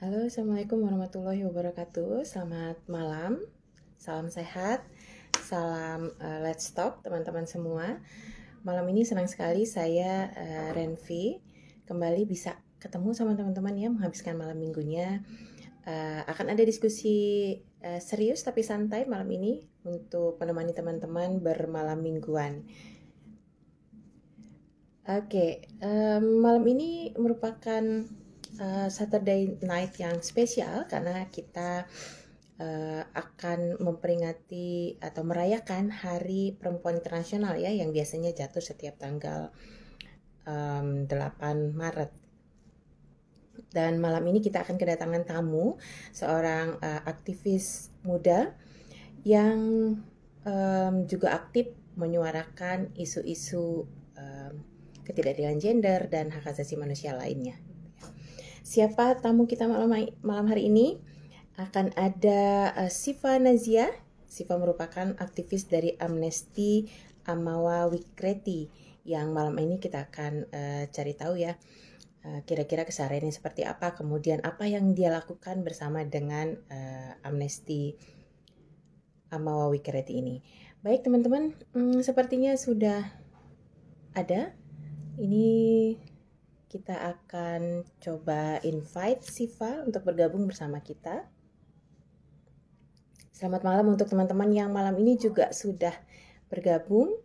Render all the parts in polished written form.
Halo, Assalamualaikum warahmatullahi wabarakatuh. Selamat malam, salam sehat, salam Let's Talk teman-teman semua. Malam ini senang sekali saya Renvi kembali bisa ketemu sama teman-teman ya, menghabiskan malam minggunya. Akan ada diskusi serius tapi santai malam ini untuk menemani teman-teman bermalam mingguan. Oke, malam ini merupakan Saturday night yang spesial karena kita akan memperingati atau merayakan Hari Perempuan Internasional ya, yang biasanya jatuh setiap tanggal 8 Maret. Dan malam ini kita akan kedatangan tamu, seorang aktivis muda yang juga aktif menyuarakan isu-isu ketidakadilan gender dan hak asasi manusia lainnya. Siapa tamu kita malam hari ini? Akan ada Siva Nazia. Siva merupakan aktivis dari Amnesty Amawa Wikreti yang malam ini kita akan cari tahu ya kira-kira kesehariannya seperti apa, kemudian apa yang dia lakukan bersama dengan Amnesty Amawa Wikreti ini. Baik teman-teman, sepertinya sudah ada. Ini kita akan coba invite Siva untuk bergabung bersama kita. Selamat malam untuk teman-teman yang malam ini juga sudah bergabung.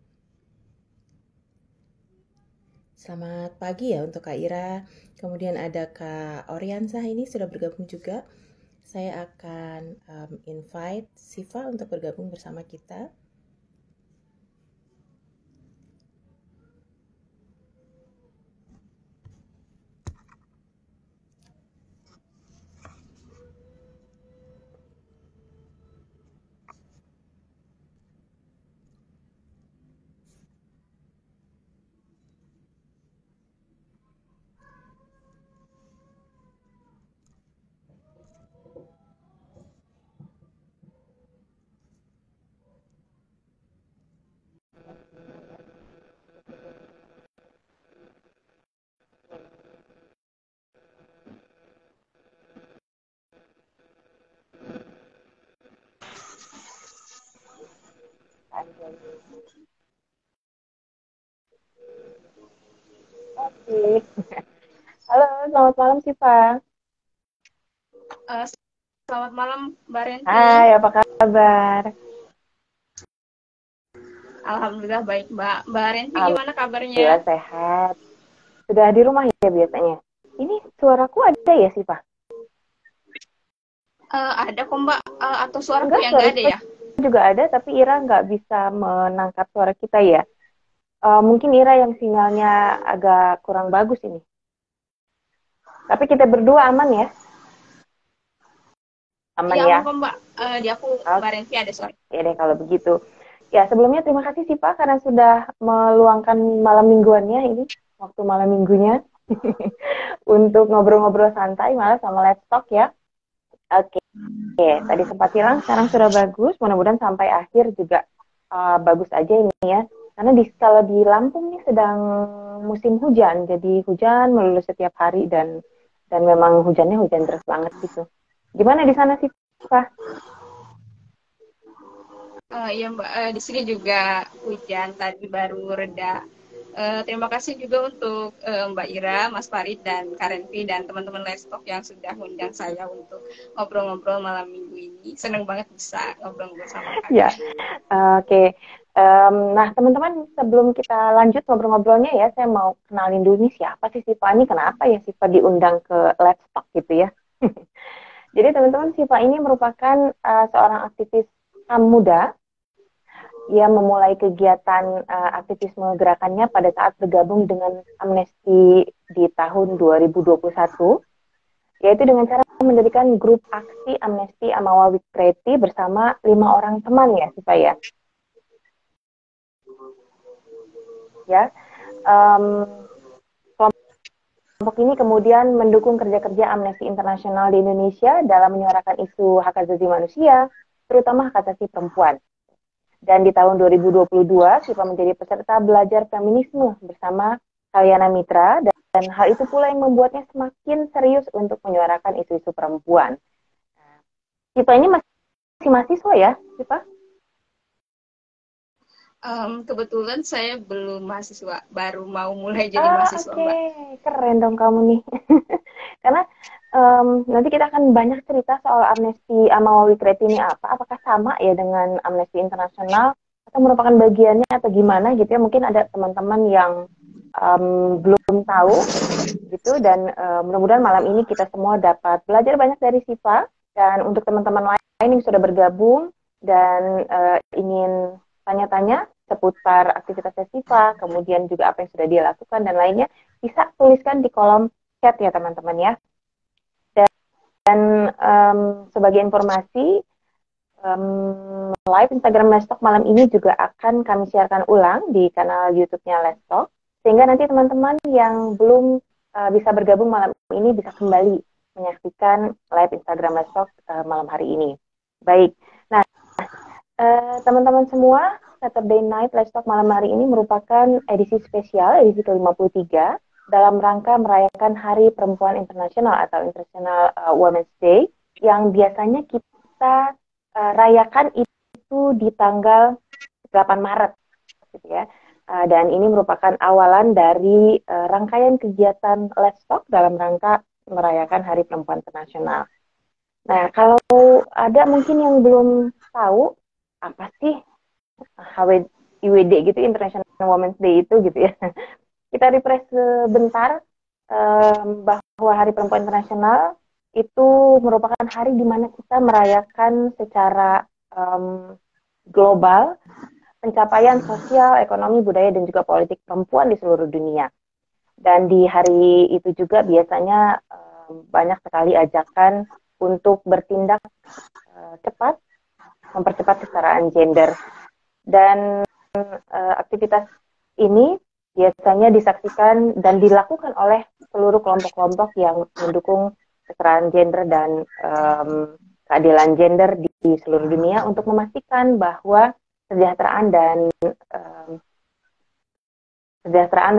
Selamat pagi ya untuk Kak Ira. Kemudian ada Kak Oriansah ini sudah bergabung juga. Saya akan invite Siva untuk bergabung bersama kita. Oke. Halo, selamat malam Siva. Selamat malam Mbak Renvi. Hai, apa kabar? Alhamdulillah baik Mbak. Mbak Renvi gimana kabarnya? Alhamdulillah sehat. Sudah di rumah ya biasanya? Ini suaraku ada ya Siva? Ada kok Mbak, atau suaraku yang nggak ada ya? Juga ada, tapi Ira nggak bisa menangkap suara kita ya. Mungkin Ira yang sinyalnya agak kurang bagus ini. Tapi kita berdua aman ya? Aman ya? Ya? Aman kok Mbak. Di aku Mbak Renvi ada suara. Ya deh kalau begitu. Ya sebelumnya terima kasih sih Pak karena sudah meluangkan malam mingguannya ini, waktu malam minggunya untuk ngobrol-ngobrol santai malah sama Let's Talk ya. Oke. Tadi sempat hilang, sekarang sudah bagus. Mudah-mudahan sampai akhir juga bagus aja ini ya. Karena kalau di Lampung nih sedang musim hujan, jadi hujan melulu setiap hari dan memang hujannya hujan deras banget gitu. Gimana di sana sih Pak? Iya Mbak, di sini juga hujan tadi baru reda. Terima kasih juga untuk Mbak Ira, Mas Farid, dan Kak Renvi, dan teman-teman Lestok yang sudah mengundang saya untuk ngobrol-ngobrol malam minggu ini. Senang banget bisa ngobrol-ngobrol sama kalian. Ya, oke. Nah, teman-teman, sebelum kita lanjut ngobrol-ngobrolnya ya, saya mau kenalin dulu nih siapa sih Siva ini, kenapa ya Siva diundang ke Let's Talk gitu ya. Jadi teman-teman, Siva ini merupakan seorang aktivis HAM muda yang memulai kegiatan aktivisme gerakannya pada saat bergabung dengan Amnesty di tahun 2021, yaitu dengan cara mendirikan grup aksi Amnesty Amawa Wikreti bersama 5 orang teman ya Siva ya. Kelompok ini kemudian mendukung kerja-kerja Amnesty Internasional di Indonesia dalam menyuarakan isu hak asasi manusia, terutama hak asasi perempuan. Dan di tahun 2022, Siva menjadi peserta belajar feminisme bersama Kalyana Mitra dan hal itu pula yang membuatnya semakin serius untuk menyuarakan isu-isu perempuan. Siva ini masih mahasiswa ya, Siva? Kebetulan saya belum mahasiswa, baru mau mulai jadi mahasiswa, Oke. Mbak. Keren dong kamu nih. Karena nanti kita akan banyak cerita soal Amnesty Amawawi Kreatif ini apa. Apakah sama ya dengan Amnesty Internasional atau merupakan bagiannya atau gimana gitu ya? Mungkin ada teman-teman yang belum tahu gitu dan mudah-mudahan malam ini kita semua dapat belajar banyak dari Siva dan untuk teman-teman lain yang sudah bergabung dan ingin tanya-tanya seputar aktivitasnya Siva, kemudian juga apa yang sudah dia lakukan dan lainnya, bisa tuliskan di kolom chat ya teman-teman ya. Dan sebagai informasi, live Instagram Lestalk malam ini juga akan kami siarkan ulang di kanal YouTube-nya Lestalk, sehingga nanti teman-teman yang belum bisa bergabung malam ini bisa kembali menyaksikan live Instagram Lestalk malam hari ini. Baik, nah teman-teman semua, Saturday Night Lestalk malam hari ini merupakan edisi spesial, edisi ke-53 dalam rangka merayakan Hari Perempuan Internasional atau International Women's Day yang biasanya kita rayakan itu di tanggal 8 Maret gitu ya. Dan ini merupakan awalan dari rangkaian kegiatan Lestalk dalam rangka merayakan Hari Perempuan Internasional. Nah, kalau ada mungkin yang belum tahu apa sih IWD gitu, International Women's Day itu gitu ya. Kita refresh sebentar bahwa Hari Perempuan Internasional itu merupakan hari di mana kita merayakan secara global pencapaian sosial, ekonomi, budaya, dan juga politik perempuan di seluruh dunia. Dan di hari itu juga biasanya banyak sekali ajakan untuk bertindak cepat, mempercepat kesetaraan gender. Dan aktivitas ini biasanya disaksikan dan dilakukan oleh seluruh kelompok-kelompok yang mendukung kesetaraan gender dan keadilan gender di seluruh dunia untuk memastikan bahwa kesejahteraan dan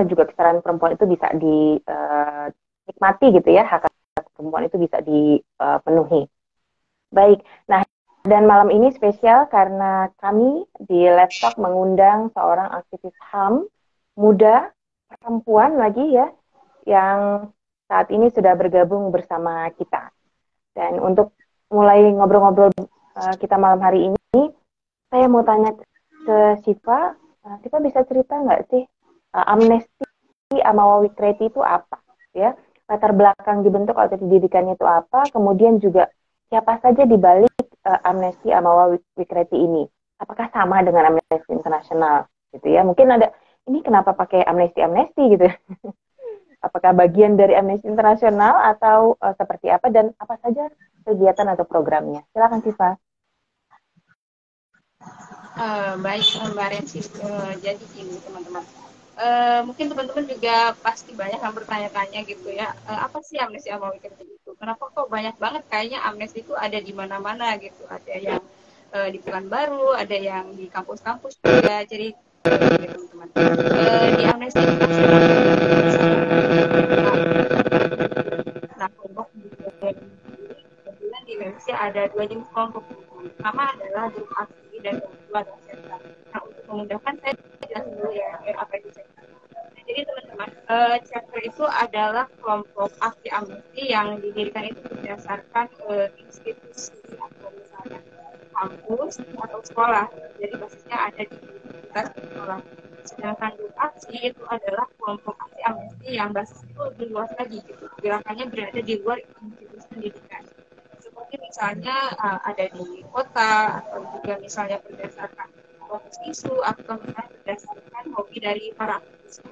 juga kesetaraan perempuan itu bisa dinikmati gitu ya, hak perempuan itu bisa dipenuhi. Baik, nah dan malam ini spesial karena kami di Let's Talk mengundang seorang aktivis HAM muda, perempuan lagi ya, yang saat ini sudah bergabung bersama kita. Dan untuk mulai ngobrol-ngobrol kita malam hari ini, saya mau tanya ke Siva, Siva bisa cerita nggak sih Amnesty Amawawi Kreatif itu apa? Ya, latar belakang dibentuk atau didirikannya itu apa? Kemudian juga siapa saja di balik Amnesty Amawawi Kreatif ini? Apakah sama dengan Amnesty Internasional? Gitu ya, mungkin ada ini kenapa pakai amnesti gitu? Apakah bagian dari Amnesty Internasional atau seperti apa dan apa saja kegiatan atau programnya? Silakan Siva. Baik, Mbak Rensi. Jadi ini teman-teman. Mungkin teman-teman juga pasti banyak yang bertanya-tanya gitu ya, apa sih Amnesty Amawi Kreatif itu? Kenapa kok banyak banget? Kayaknya Amnesty itu ada di mana-mana gitu. Ada yang di Pekanbaru, ada yang di kampus-kampus juga. Jadi teman-teman, di Amnesty Internasional nah, kelompok kebetulan di Indonesia ada dua jenis kelompok. Pertama adalah grup aksi dan yang kedua adalah sektor. Nah, untuk memudahkan saya jelasin dulu ya apa itu sektor. Nah, jadi teman-teman, chapter itu adalah kelompok aksi Amnesty yang didirikan itu berdasarkan institusi atau misalnya kampus atau sekolah. Jadi basisnya ada di universitas dan sekolah. Sedangkan grup aksi itu adalah kelompok aksi Amnesty yang basisnya itu lebih luas lagi gitu. Gerakannya berada di luar institusi pendidikan. Seperti misalnya ada di kota atau juga misalnya berdasarkan fokus isu atau misalnya berdasarkan hobi dari para aktivis.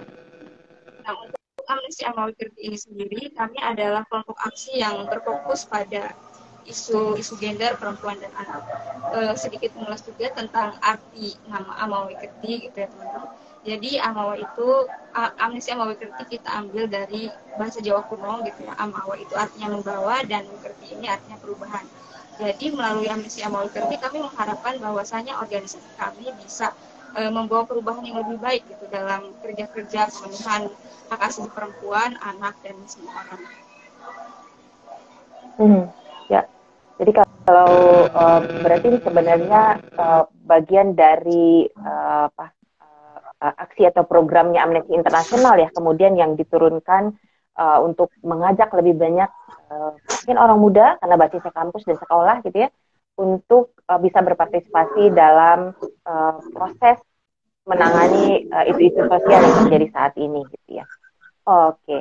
Nah, untuk Amnesty Amawi Kreatif ini sendiri, kami adalah kelompok aksi yang berfokus pada isu gender, perempuan, dan anak. Sedikit mengulas juga tentang arti nama Amawi Kreatif gitu ya teman-teman. Jadi Amawa itu, Amnesty Amawi Kreatif kita ambil dari bahasa Jawa kuno gitu ya. Amawa itu artinya membawa dan Kreatif ini artinya perubahan. Jadi melalui Amnesty Amawi Kreatif kami mengharapkan bahwasanya organisasi kami bisa membawa perubahan yang lebih baik gitu dalam kerja-kerja pemenuhan hak asasi perempuan, anak, dan semua orang. Ya, jadi kalau berarti ini sebenarnya bagian dari aksi atau programnya Amnesty International ya, kemudian yang diturunkan untuk mengajak lebih banyak mungkin orang muda karena basisnya kampus dan sekolah gitu ya, untuk bisa berpartisipasi dalam proses menangani isu-isu sosial yang terjadi saat ini gitu ya. Oke.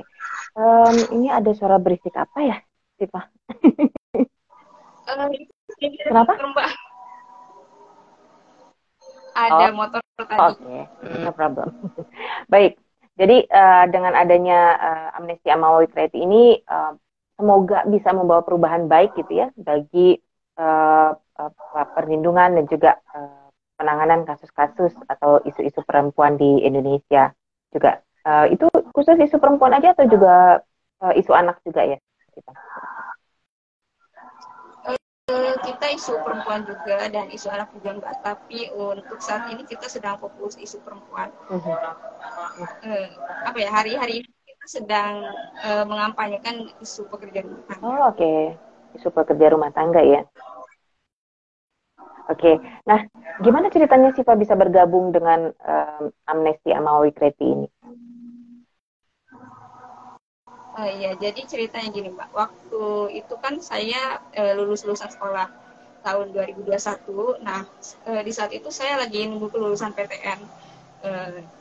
Ini ada suara berisik apa ya, Sipa? Kenapa? Mbak. Ada motor tadi. Oke, no problem. Baik, jadi dengan adanya Amnesty Amawi Kreatif ini semoga bisa membawa perubahan baik gitu ya bagi perlindungan dan juga penanganan kasus-kasus atau isu-isu perempuan di Indonesia juga. Itu khusus isu perempuan aja atau juga isu anak juga ya? Kita isu perempuan juga dan isu anak juga enggak, tapi untuk saat ini kita sedang fokus isu perempuan. Hari-hari ini kita sedang mengampanyekan isu pekerja rumah tangga. Oke. Isu pekerja rumah tangga ya. Oke. Nah, gimana ceritanya Siva bisa bergabung dengan Amnesty Amawi Kreatif ini? Iya, jadi ceritanya gini Mbak, waktu itu kan saya lulusan sekolah tahun 2021. Nah, di saat itu saya lagi nunggu kelulusan PTN.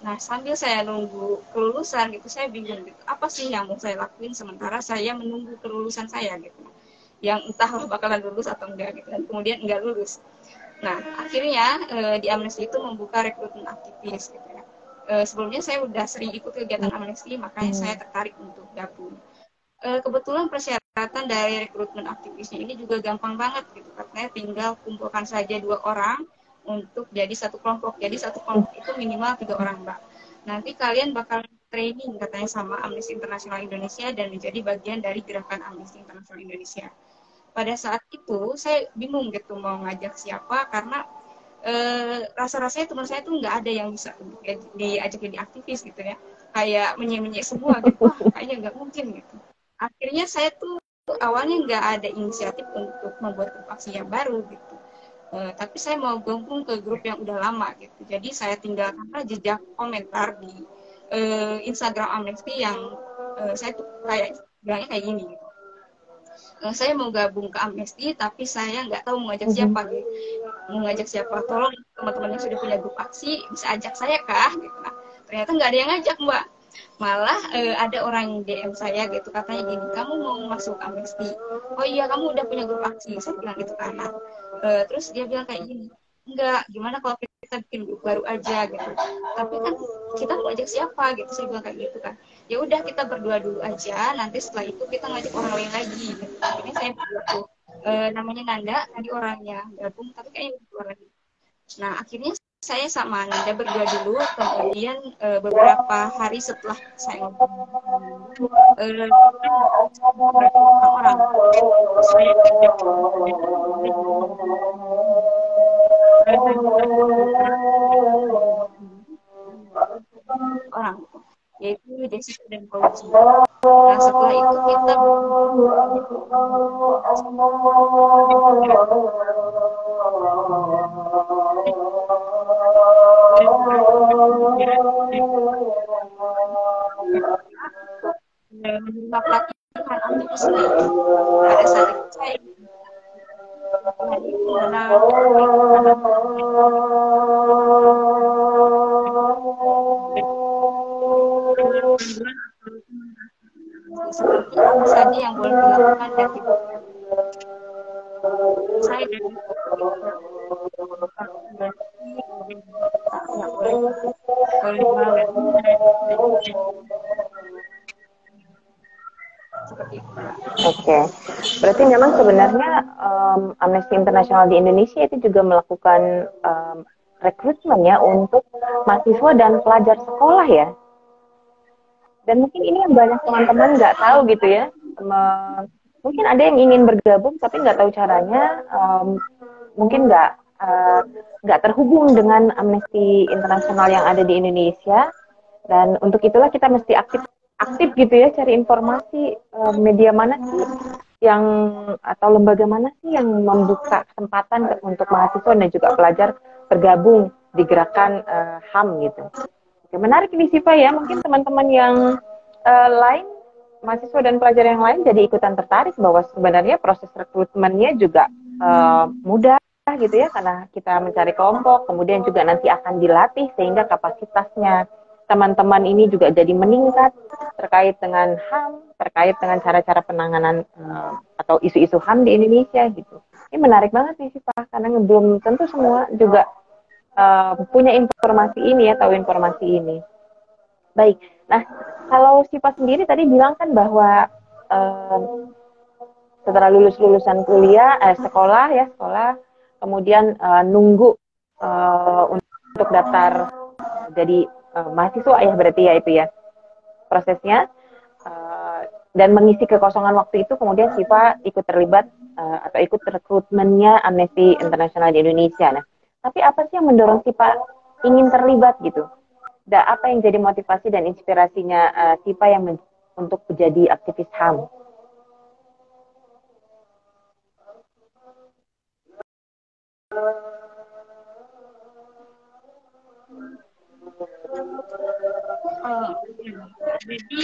Nah, sambil saya nunggu kelulusan gitu, saya bingung gitu, apa sih yang mau saya lakuin sementara saya menunggu kelulusan saya gitu, yang entahlah bakalan lulus atau enggak gitu, dan kemudian enggak lulus. Nah, akhirnya di Amnesty itu membuka rekrutmen aktivis gitu ya. Sebelumnya saya udah sering ikut kegiatan Amnesty, makanya saya tertarik untuk gabung. Kebetulan persyaratan dari rekrutmen aktivisnya ini juga gampang banget gitu, katanya tinggal kumpulkan saja 2 orang untuk jadi satu kelompok. Jadi satu kelompok itu minimal 3 orang Mbak. Nanti kalian bakal training katanya sama Amnesty International Indonesia dan menjadi bagian dari gerakan Amnesty International Indonesia. Pada saat itu saya bingung gitu mau ngajak siapa, karena rasa-rasanya teman saya tuh nggak ada yang bisa diajak jadi aktivis gitu ya, kayak menye-menye semua gitu, kayaknya nggak mungkin gitu. Akhirnya saya tuh awalnya nggak ada inisiatif untuk membuat grup aksi yang baru gitu, tapi saya mau gabung ke grup yang udah lama gitu. Jadi saya tinggalkan jejak komentar di Instagram Amnesty yang saya tuh kayak bilangnya kayak gini gitu. Saya mau gabung ke Amnesty, tapi saya nggak tahu mau ngajak siapa gitu. Mau ngajak siapa? Tolong teman-teman yang sudah punya grup aksi bisa ajak saya kah? Gitu. Nah, ternyata nggak ada yang ngajak Mbak. Malah ada orang yang DM saya gitu, katanya gini, kamu mau masuk Amnesty? Oh iya, kamu udah punya grup aksi? Saya bilang gitu kan. Terus dia bilang kayak gini, enggak, gimana kalau kita bikin grup baru aja gitu. Tapi kan kita mau ajak siapa gitu, saya bilang kayak gitu kan. Ya udah kita berdua dulu aja, nanti setelah itu kita ngajak orang lain lagi gitu. Ini saya berdua tuh namanya Nanda, tadi orangnya gabung tapi kayaknya berdua lagi. Nah akhirnya saya sama Nanda berdua dulu, kemudian beberapa hari setelah saya orang saya orang, yaitu Jessica dan Fauzi. Nah setelah itu kita menerima pelatihan aktivis pada saat itu saya seperti apa saja yang boleh dilakukan dan tidak. Saya dari Oke, berarti memang sebenarnya Amnesty International di Indonesia itu juga melakukan rekrutmen ya untuk mahasiswa dan pelajar sekolah ya. Dan mungkin ini yang banyak teman-teman nggak tahu gitu ya. Mungkin ada yang ingin bergabung tapi nggak tahu caranya, mungkin nggak nggak terhubung dengan Amnesty Internasional yang ada di Indonesia. Dan untuk itulah kita mesti aktif aktif gitu ya, cari informasi media mana sih yang atau lembaga mana sih yang membuka kesempatan untuk mahasiswa dan juga pelajar bergabung di gerakan HAM gitu. Oke, menarik ini sih Pak ya, mungkin teman-teman yang lain, mahasiswa dan pelajar yang lain jadi ikutan tertarik bahwa sebenarnya proses rekrutmennya juga mudah gitu ya, karena kita mencari kelompok, kemudian juga nanti akan dilatih sehingga kapasitasnya teman-teman ini juga jadi meningkat terkait dengan HAM, terkait dengan cara-cara penanganan atau isu-isu HAM di Indonesia gitu. Ini menarik banget nih sih Pak, karena belum tentu semua juga punya informasi ini ya, tahu informasi ini. Baik, nah kalau Sipa sendiri tadi bilang kan bahwa setelah lulusan kuliah, sekolah, kemudian nunggu untuk daftar jadi mahasiswa ya berarti ya itu ya prosesnya, dan mengisi kekosongan waktu itu kemudian Sipa ikut terlibat atau ikut rekrutmennya Amnesty International di Indonesia. Nah, tapi apa sih yang mendorong Sipa ingin terlibat gitu? Dan apa yang jadi motivasi dan inspirasinya Sipa yang untuk menjadi aktivis HAM? Jadi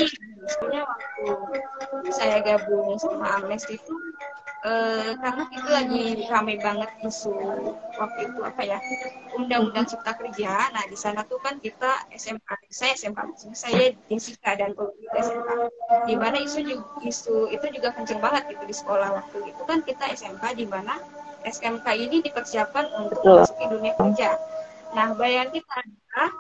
sebenarnya waktu saya gabung sama Amnesty itu karena itu lagi ramai banget isu waktu itu apa ya, undang-undang cipta kerja. Nah di sana tuh kan kita SMA, saya Jessica dan Putri SMK, di mana isu itu juga kenceng banget gitu di sekolah. Waktu itu kan kita SMK, di mana SMK ini dipersiapkan untuk memasuki dunia kerja. Nah bayangan kita adalah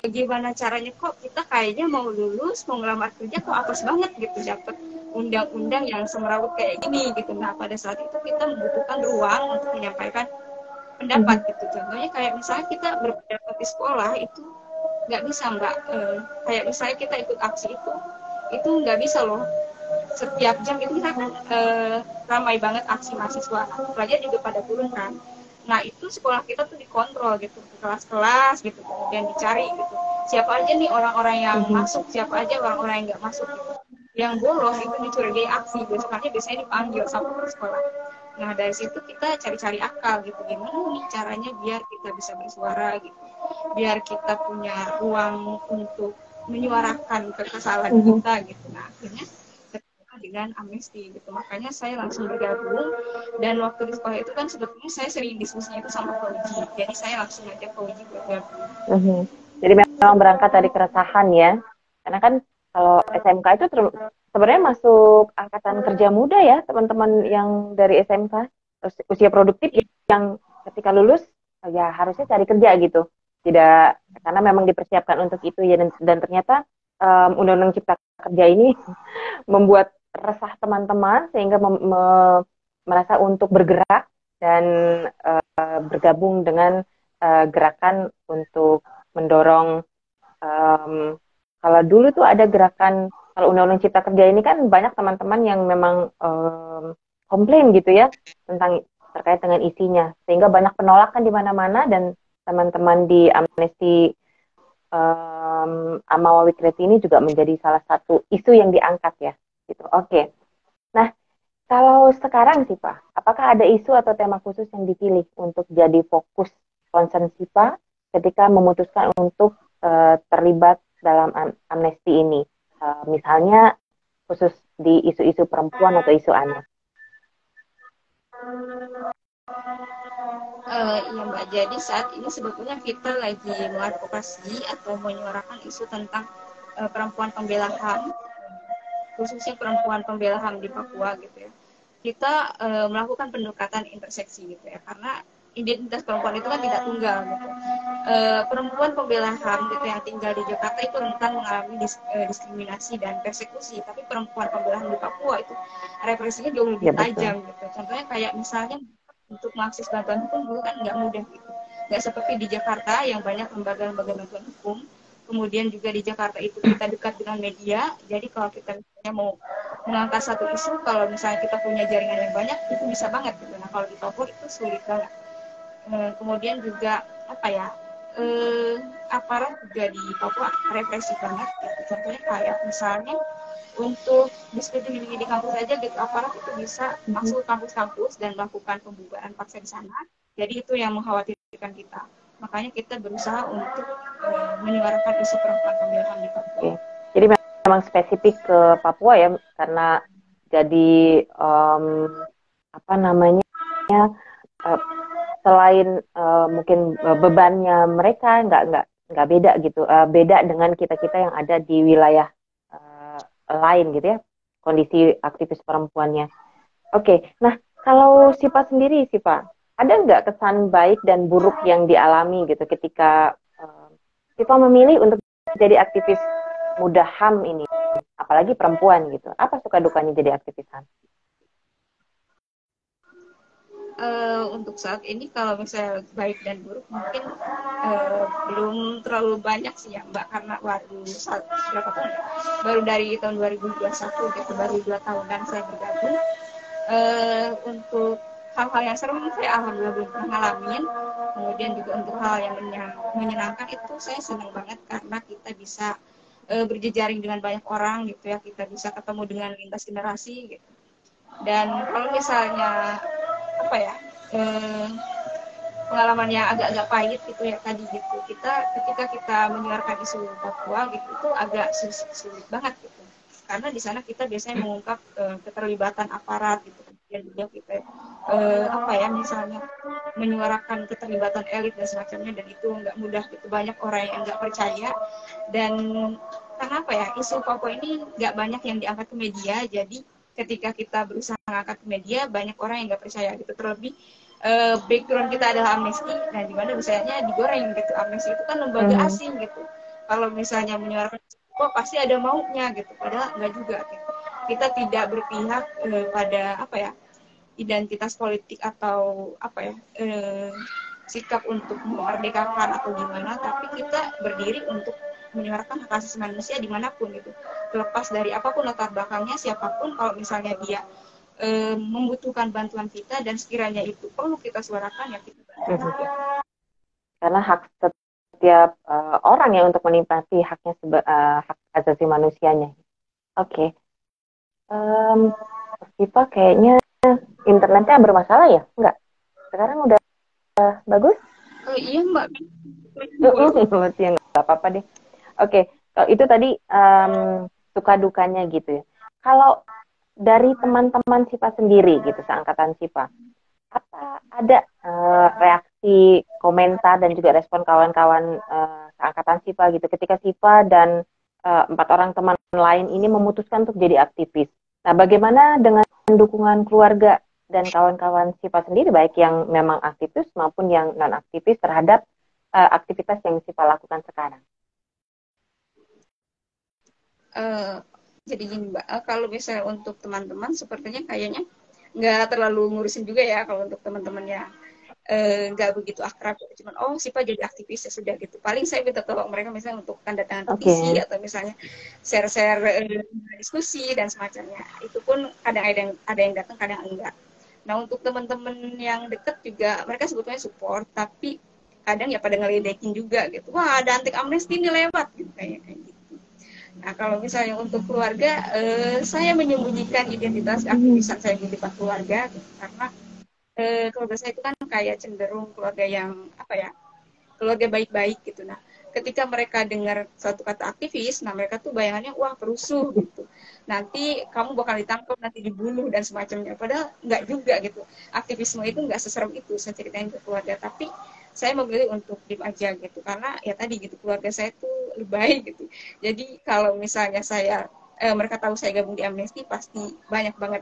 gimana caranya kok kita kayaknya mau lulus, mau ngelamar kerja kok apes banget gitu dapet undang-undang yang semerawut kayak gini gitu. Nah pada saat itu kita membutuhkan ruang untuk menyampaikan pendapat gitu. Contohnya kayak misalnya kita berpendapat di sekolah itu nggak bisa Mbak, kayak misalnya kita ikut aksi itu nggak bisa loh. Setiap jam itu kita ramai banget aksi mahasiswa, pelajar juga pada turun kan. Nah itu sekolah kita tuh dikontrol gitu, kelas-kelas gitu, kemudian dicari gitu siapa aja nih orang-orang yang masuk, siapa aja orang-orang yang nggak masuk gitu. Yang bolos itu dicurigai aksi, besokannya biasanya dipanggil sama ke sekolah. Nah dari situ kita cari-cari akal gitu, gimana nih caranya biar kita bisa bersuara gitu, biar kita punya ruang untuk menyuarakan kekesalan kita gitu. Nah akhirnya dengan Amnesty gitu, makanya saya langsung bergabung. Dan waktu di sekolah itu kan sebetulnya saya sering diskusinya itu sama Fauji, jadi saya langsung ngajak Fauji bergabung. Jadi memang berangkat dari keresahan ya, karena kan kalau SMK itu sebenarnya masuk angkatan kerja muda ya teman-teman yang dari SMK, terus usia produktif yang ketika lulus ya harusnya cari kerja gitu, tidak, karena memang dipersiapkan untuk itu ya, dan ternyata undang-undang cipta kerja ini membuat resah teman-teman sehingga merasa untuk bergerak dan bergabung dengan gerakan untuk mendorong, kalau dulu tuh ada gerakan, kalau undang-undang cipta kerja ini kan banyak teman-teman yang memang komplain gitu ya tentang terkait dengan isinya, sehingga banyak penolakan di mana-mana, dan teman-teman di Amnesty Amawa Wikreti ini juga menjadi salah satu isu yang diangkat ya. Gitu. Oke. Nah, kalau sekarang sih Pak, apakah ada isu atau tema khusus yang dipilih untuk jadi fokus concern Sipa ketika memutuskan untuk terlibat dalam Amnesty ini? Misalnya khusus di isu-isu perempuan atau isu anak. Iya Mbak, jadi saat ini sebetulnya kita lagi mengadvokasi atau menyuarakan isu tentang perempuan pembela HAM, khususnya perempuan pembela HAM di Papua gitu ya. Kita melakukan pendekatan interseksi gitu ya, karena identitas perempuan itu kan tidak tunggal gitu. Perempuan pembela HAM gitu yang tinggal di Jakarta itu rentan mengalami diskriminasi dan persekusi, tapi perempuan pembela HAM di Papua itu represinya jauh lebih tajam gitu. Contohnya kayak misalnya untuk mengakses bantuan hukum dulu kan nggak mudah gitu, nggak seperti di Jakarta yang banyak lembaga-lembaga bantuan hukum. Kemudian juga di Jakarta itu kita dekat dengan media, jadi kalau kita misalnya mau mengangkat satu isu, kalau misalnya kita punya jaringan yang banyak itu bisa banget gitu. Nah kalau di Papua itu sulit banget. Kemudian juga apa ya, aparat juga di Papua represif banget gitu. Contohnya kayak misalnya untuk diskusi di kampus saja gitu, aparat itu bisa masuk ke kampus-kampus dan melakukan pembubaran paksa di sana. Jadi itu yang mengkhawatirkan kita. Makanya kita berusaha untuk menyuarakan isu perempuan pemilihan di Papua. Oke. Jadi memang spesifik ke Papua ya, karena jadi apa namanya, selain mungkin bebannya mereka nggak beda gitu, beda dengan kita yang ada di wilayah lain gitu ya, kondisi aktivis perempuannya. Oke, nah kalau Sipa sendiri, Sipa, ada nggak kesan baik dan buruk yang dialami gitu ketika Sipa memilih untuk jadi aktivis muda HAM ini, apalagi perempuan gitu? Apa suka dukanya jadi aktivis HAM? Untuk saat ini kalau misalnya baik dan buruk mungkin belum terlalu banyak sih ya Mbak, karena berapa tahun ya? Baru dari tahun 2021 gitu, baru 2 tahunan saya bergabung. Untuk hal-hal yang seru saya alhamdulillah belum pernah ngalamin. Kemudian juga untuk hal yang menyenangkan itu saya senang banget karena kita bisa berjejaring dengan banyak orang gitu ya, kita bisa ketemu dengan lintas generasi gitu. Dan kalau misalnya apa ya, pengalaman yang agak-agak pahit gitu ya tadi gitu, ketika kita menyuarakan isu Papua gitu itu agak sulit banget gitu, karena di sana kita biasanya mengungkap keterlibatan aparat gitu, kemudian juga kita apa ya, misalnya menyuarakan keterlibatan elit dan semacamnya, dan itu nggak mudah gitu, banyak orang yang nggak percaya. Dan karena apa ya, isu Papua ini nggak banyak yang diangkat ke media, jadi ketika kita berusaha mengangkat ke media banyak orang yang nggak percaya gitu, terlebih background kita adalah Amnesty, nah di mana misalnya digoreng gitu, Amnesty itu kan lembaga asing gitu, kalau misalnya menyuarakan kok pasti ada maunya gitu, padahal nggak juga gitu. Kita tidak berpihak pada apa ya, identitas politik atau apa ya, sikap untuk memerdekakan atau gimana, tapi kita berdiri untuk menyuarakan hak asasi manusia dimanapun gitu, terlepas dari apapun latar belakangnya, siapapun, kalau misalnya dia membutuhkan bantuan kita dan sekiranya itu perlu kita suarakan, ya kita bantu. Karena hak setiap orang ya untuk menikmati haknya hak asasi manusianya. Oke. Sipa kayaknya internetnya bermasalah ya? Enggak? Sekarang udah bagus? Iya Mbak. Ya nggak apa-apa deh. Oke, kalau itu tadi suka dukanya gitu ya. Kalau dari teman-teman Sipa sendiri gitu, seangkatan Sipa, apa ada reaksi, komentar dan juga respon kawan-kawan seangkatan Sipa gitu ketika Sipa dan 4 orang teman lain ini memutuskan untuk jadi aktivis? Nah, bagaimana dengan dukungan keluarga dan kawan-kawan Sipa sendiri, baik yang memang aktivis maupun yang non-aktivis terhadap aktivitas yang Sipa lakukan sekarang? Jadi gini Mbak, kalau misalnya untuk teman-teman sepertinya kayaknya nggak terlalu ngurusin juga ya, kalau untuk teman-teman yang nggak begitu akrab, cuman oh Sipa jadi aktivis ya sudah gitu. Paling saya minta tolong mereka misalnya untuk tanda tangan petisi atau misalnya share-share diskusi dan semacamnya. Itu pun kadang ada yang datang, kadang enggak. Nah untuk teman-teman yang deket juga mereka sebetulnya support, tapi kadang ya pada ngeledekin juga gitu. Wah ada anti amnesti ini lewat gitu, kayak gitu. Nah kalau misalnya untuk keluarga, saya menyembunyikan identitas aktivisan saya di depan keluarga gitu, karena keluarga saya itu kan kayak cenderung keluarga yang apa ya, keluarga baik-baik gitu. Nah ketika mereka dengar suatu kata aktivis, nah mereka tuh bayangannya wah perusuh gitu, nanti kamu bakal ditangkap, nanti dibunuh dan semacamnya, padahal nggak juga gitu, aktivisme itu nggak seserem itu saya ceritain ke keluarga. Tapi saya memilih untuk diem aja gitu, karena ya tadi gitu, keluarga saya tuh lebay gitu. Jadi kalau misalnya mereka tahu saya gabung di Amnesty, pasti banyak banget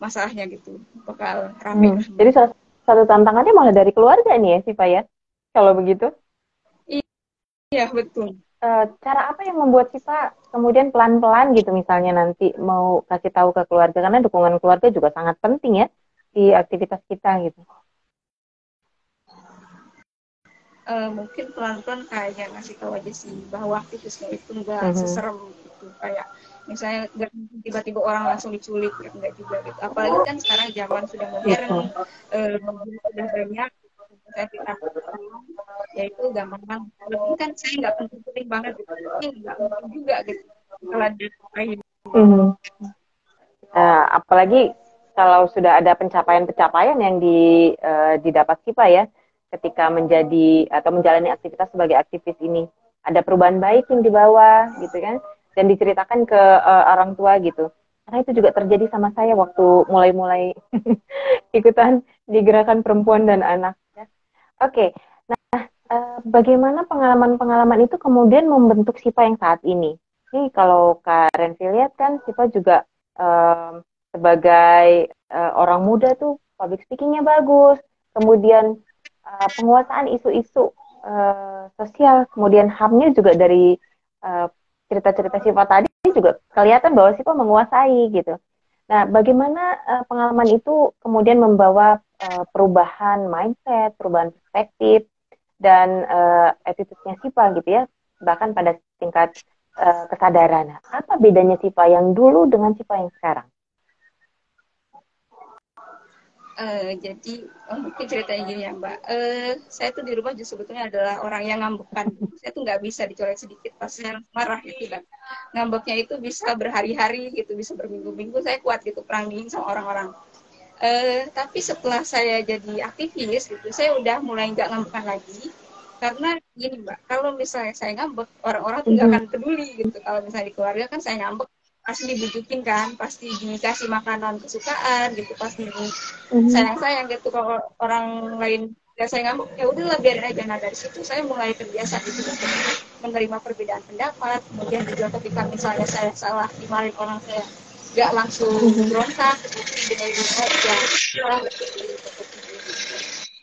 masalahnya gitu, bakal rame. Jadi salah satu tantangannya malah dari keluarga nih ya Sipa ya, kalau begitu? Iya betul. Cara apa yang membuat Sipa kemudian pelan-pelan gitu misalnya nanti mau kasih tahu ke keluarga, karena dukungan keluarga juga sangat penting ya di aktivitas kita gitu. Mungkin pelan-pelan kayak ngasih tahu aja sih bahwa aktivisme itu nggak seserem gitu, kayak misalnya tiba-tiba orang langsung diculik enggak juga gitu, apalagi kan sekarang zaman sudah modern, sudah banyak saya cerita yaitu gampang banget. Lebih kan saya nggak penting-penting banget gitu, ini nggak mungkin juga gitu kalau ada hidup. Mhm. Apalagi kalau sudah ada pencapaian-pencapaian yang didapat Sipa ya, ketika menjadi atau menjalani aktivitas sebagai aktivis ini, ada perubahan baik yang dibawa gitu kan, dan diceritakan ke orang tua gitu. Karena itu juga terjadi sama saya waktu mulai-mulai ikutan di gerakan perempuan dan anak. Ya. Oke, bagaimana pengalaman-pengalaman itu kemudian membentuk Sipa yang saat ini? Nih kalau Kak Renvi lihat kan Sipa juga sebagai orang muda tuh public speakingnya bagus, kemudian penguasaan isu-isu sosial, kemudian HAM-nya juga dari uh, cerita-cerita Sipa tadi juga kelihatan bahwa Sipa menguasai gitu. Nah, bagaimana pengalaman itu kemudian membawa perubahan mindset, perubahan perspektif, dan attitude-nya Sipa gitu ya, bahkan pada tingkat kesadaran. Apa bedanya Sipa yang dulu dengan Sipa yang sekarang? Jadi mungkin ceritanya gini ya Mbak, saya tuh di rumah justru sebetulnya adalah orang yang ngambekkan. Saya tuh nggak bisa dicolek sedikit pas saya marah gitu kan. Ngambeknya itu bisa berhari-hari gitu, bisa berminggu-minggu, saya kuat gitu perang dingin sama orang-orang. Tapi setelah saya jadi aktivis gitu, saya udah mulai nggak ngambekan lagi. Karena gini Mbak, kalau misalnya saya ngambek, orang-orang tuh nggak akan peduli gitu. Kalau misalnya di keluarga kan saya ngambek, pasti dibujukin kan, pasti dikasih makanan kesukaan gitu, pasti sayang-sayang gitu. Kalau orang lain gak saya ngambek, ya udahlah biarin aja. Nah dari situ saya mulai terbiasa gitu untuk menerima perbedaan pendapat. Kemudian juga ketika misalnya saya salah dimarahin orang, saya gak langsung berontak, dengan aja.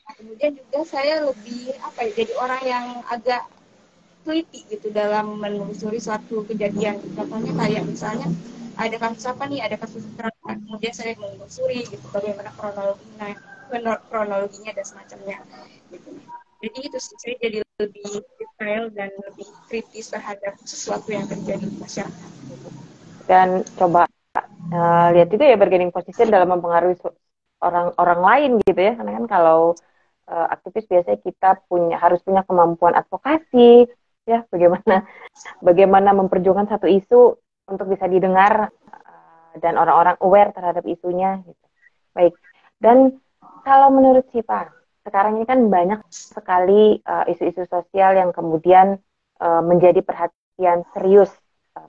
Nah, kemudian juga saya lebih apa ya, jadi orang yang agak teliti gitu dalam menelusuri suatu kejadian. Contohnya kayak misalnya ada kasus apa nih, ada kasus kekerasan, kemudian saya menelusuri gitu bagaimana kronologinya dan semacamnya gitu. Jadi itu sih, saya jadi lebih detail dan lebih kritis terhadap sesuatu yang terjadi di masyarakat. Dan coba lihat juga ya bargaining position dalam mempengaruhi orang lain gitu ya, karena kan kalau aktivis biasanya kita harus punya kemampuan advokasi ya, bagaimana memperjuangkan satu isu untuk bisa didengar dan orang-orang aware terhadap isunya gitu. Baik. Dan kalau menurut Sipa, sekarang ini kan banyak sekali isu-isu sosial yang kemudian menjadi perhatian serius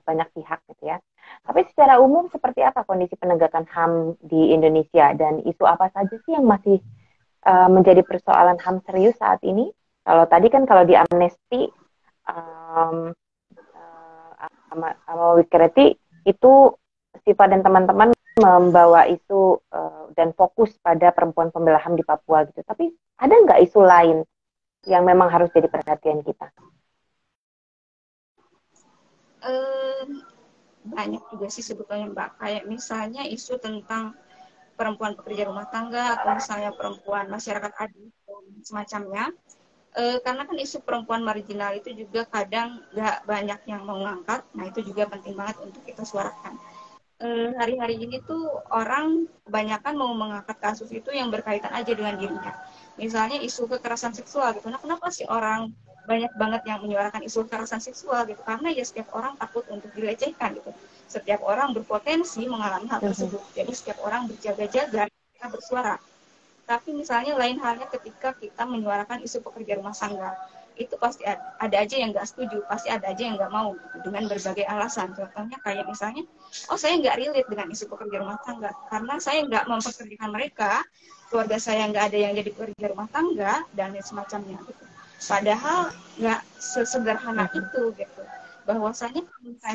banyak pihak gitu ya. Tapi secara umum seperti apa kondisi penegakan HAM di Indonesia dan isu apa saja sih yang masih menjadi persoalan HAM serius saat ini? Kalau tadi kan kalau di amnesti um, sama Wikreti itu Sipa dan teman-teman membawa isu dan fokus pada perempuan pembela HAM di Papua gitu. Tapi ada nggak isu lain yang memang harus jadi perhatian kita? Banyak juga sih sebetulnya Mbak. Kayak misalnya isu tentang perempuan pekerja rumah tangga atau misalnya perempuan masyarakat adat dan semacamnya. Karena kan isu perempuan marginal itu juga kadang nggak banyak yang mengangkat. Nah itu juga penting banget untuk kita suarakan. Hari-hari ini tuh orang kebanyakan mau mengangkat kasus itu yang berkaitan aja dengan dirinya. Misalnya isu kekerasan seksual gitu. Nah, kenapa sih orang banyak banget yang menyuarakan isu kekerasan seksual gitu? Karena ya setiap orang takut untuk dilecehkan gitu. Setiap orang berpotensi mengalami hal tersebut. Jadi setiap orang berjaga-jaga kita bersuara. Tapi misalnya lain halnya ketika kita menyuarakan isu pekerja rumah tangga, itu pasti ada aja yang nggak setuju, pasti ada aja yang nggak mau gitu, dengan berbagai alasan. Contohnya kayak misalnya, oh saya nggak relate dengan isu pekerja rumah tangga karena saya nggak mempekerjakan mereka, keluarga saya nggak ada yang jadi pekerja rumah tangga dan semacamnya gitu. Padahal nggak sesederhana itu gitu. Bahwasanya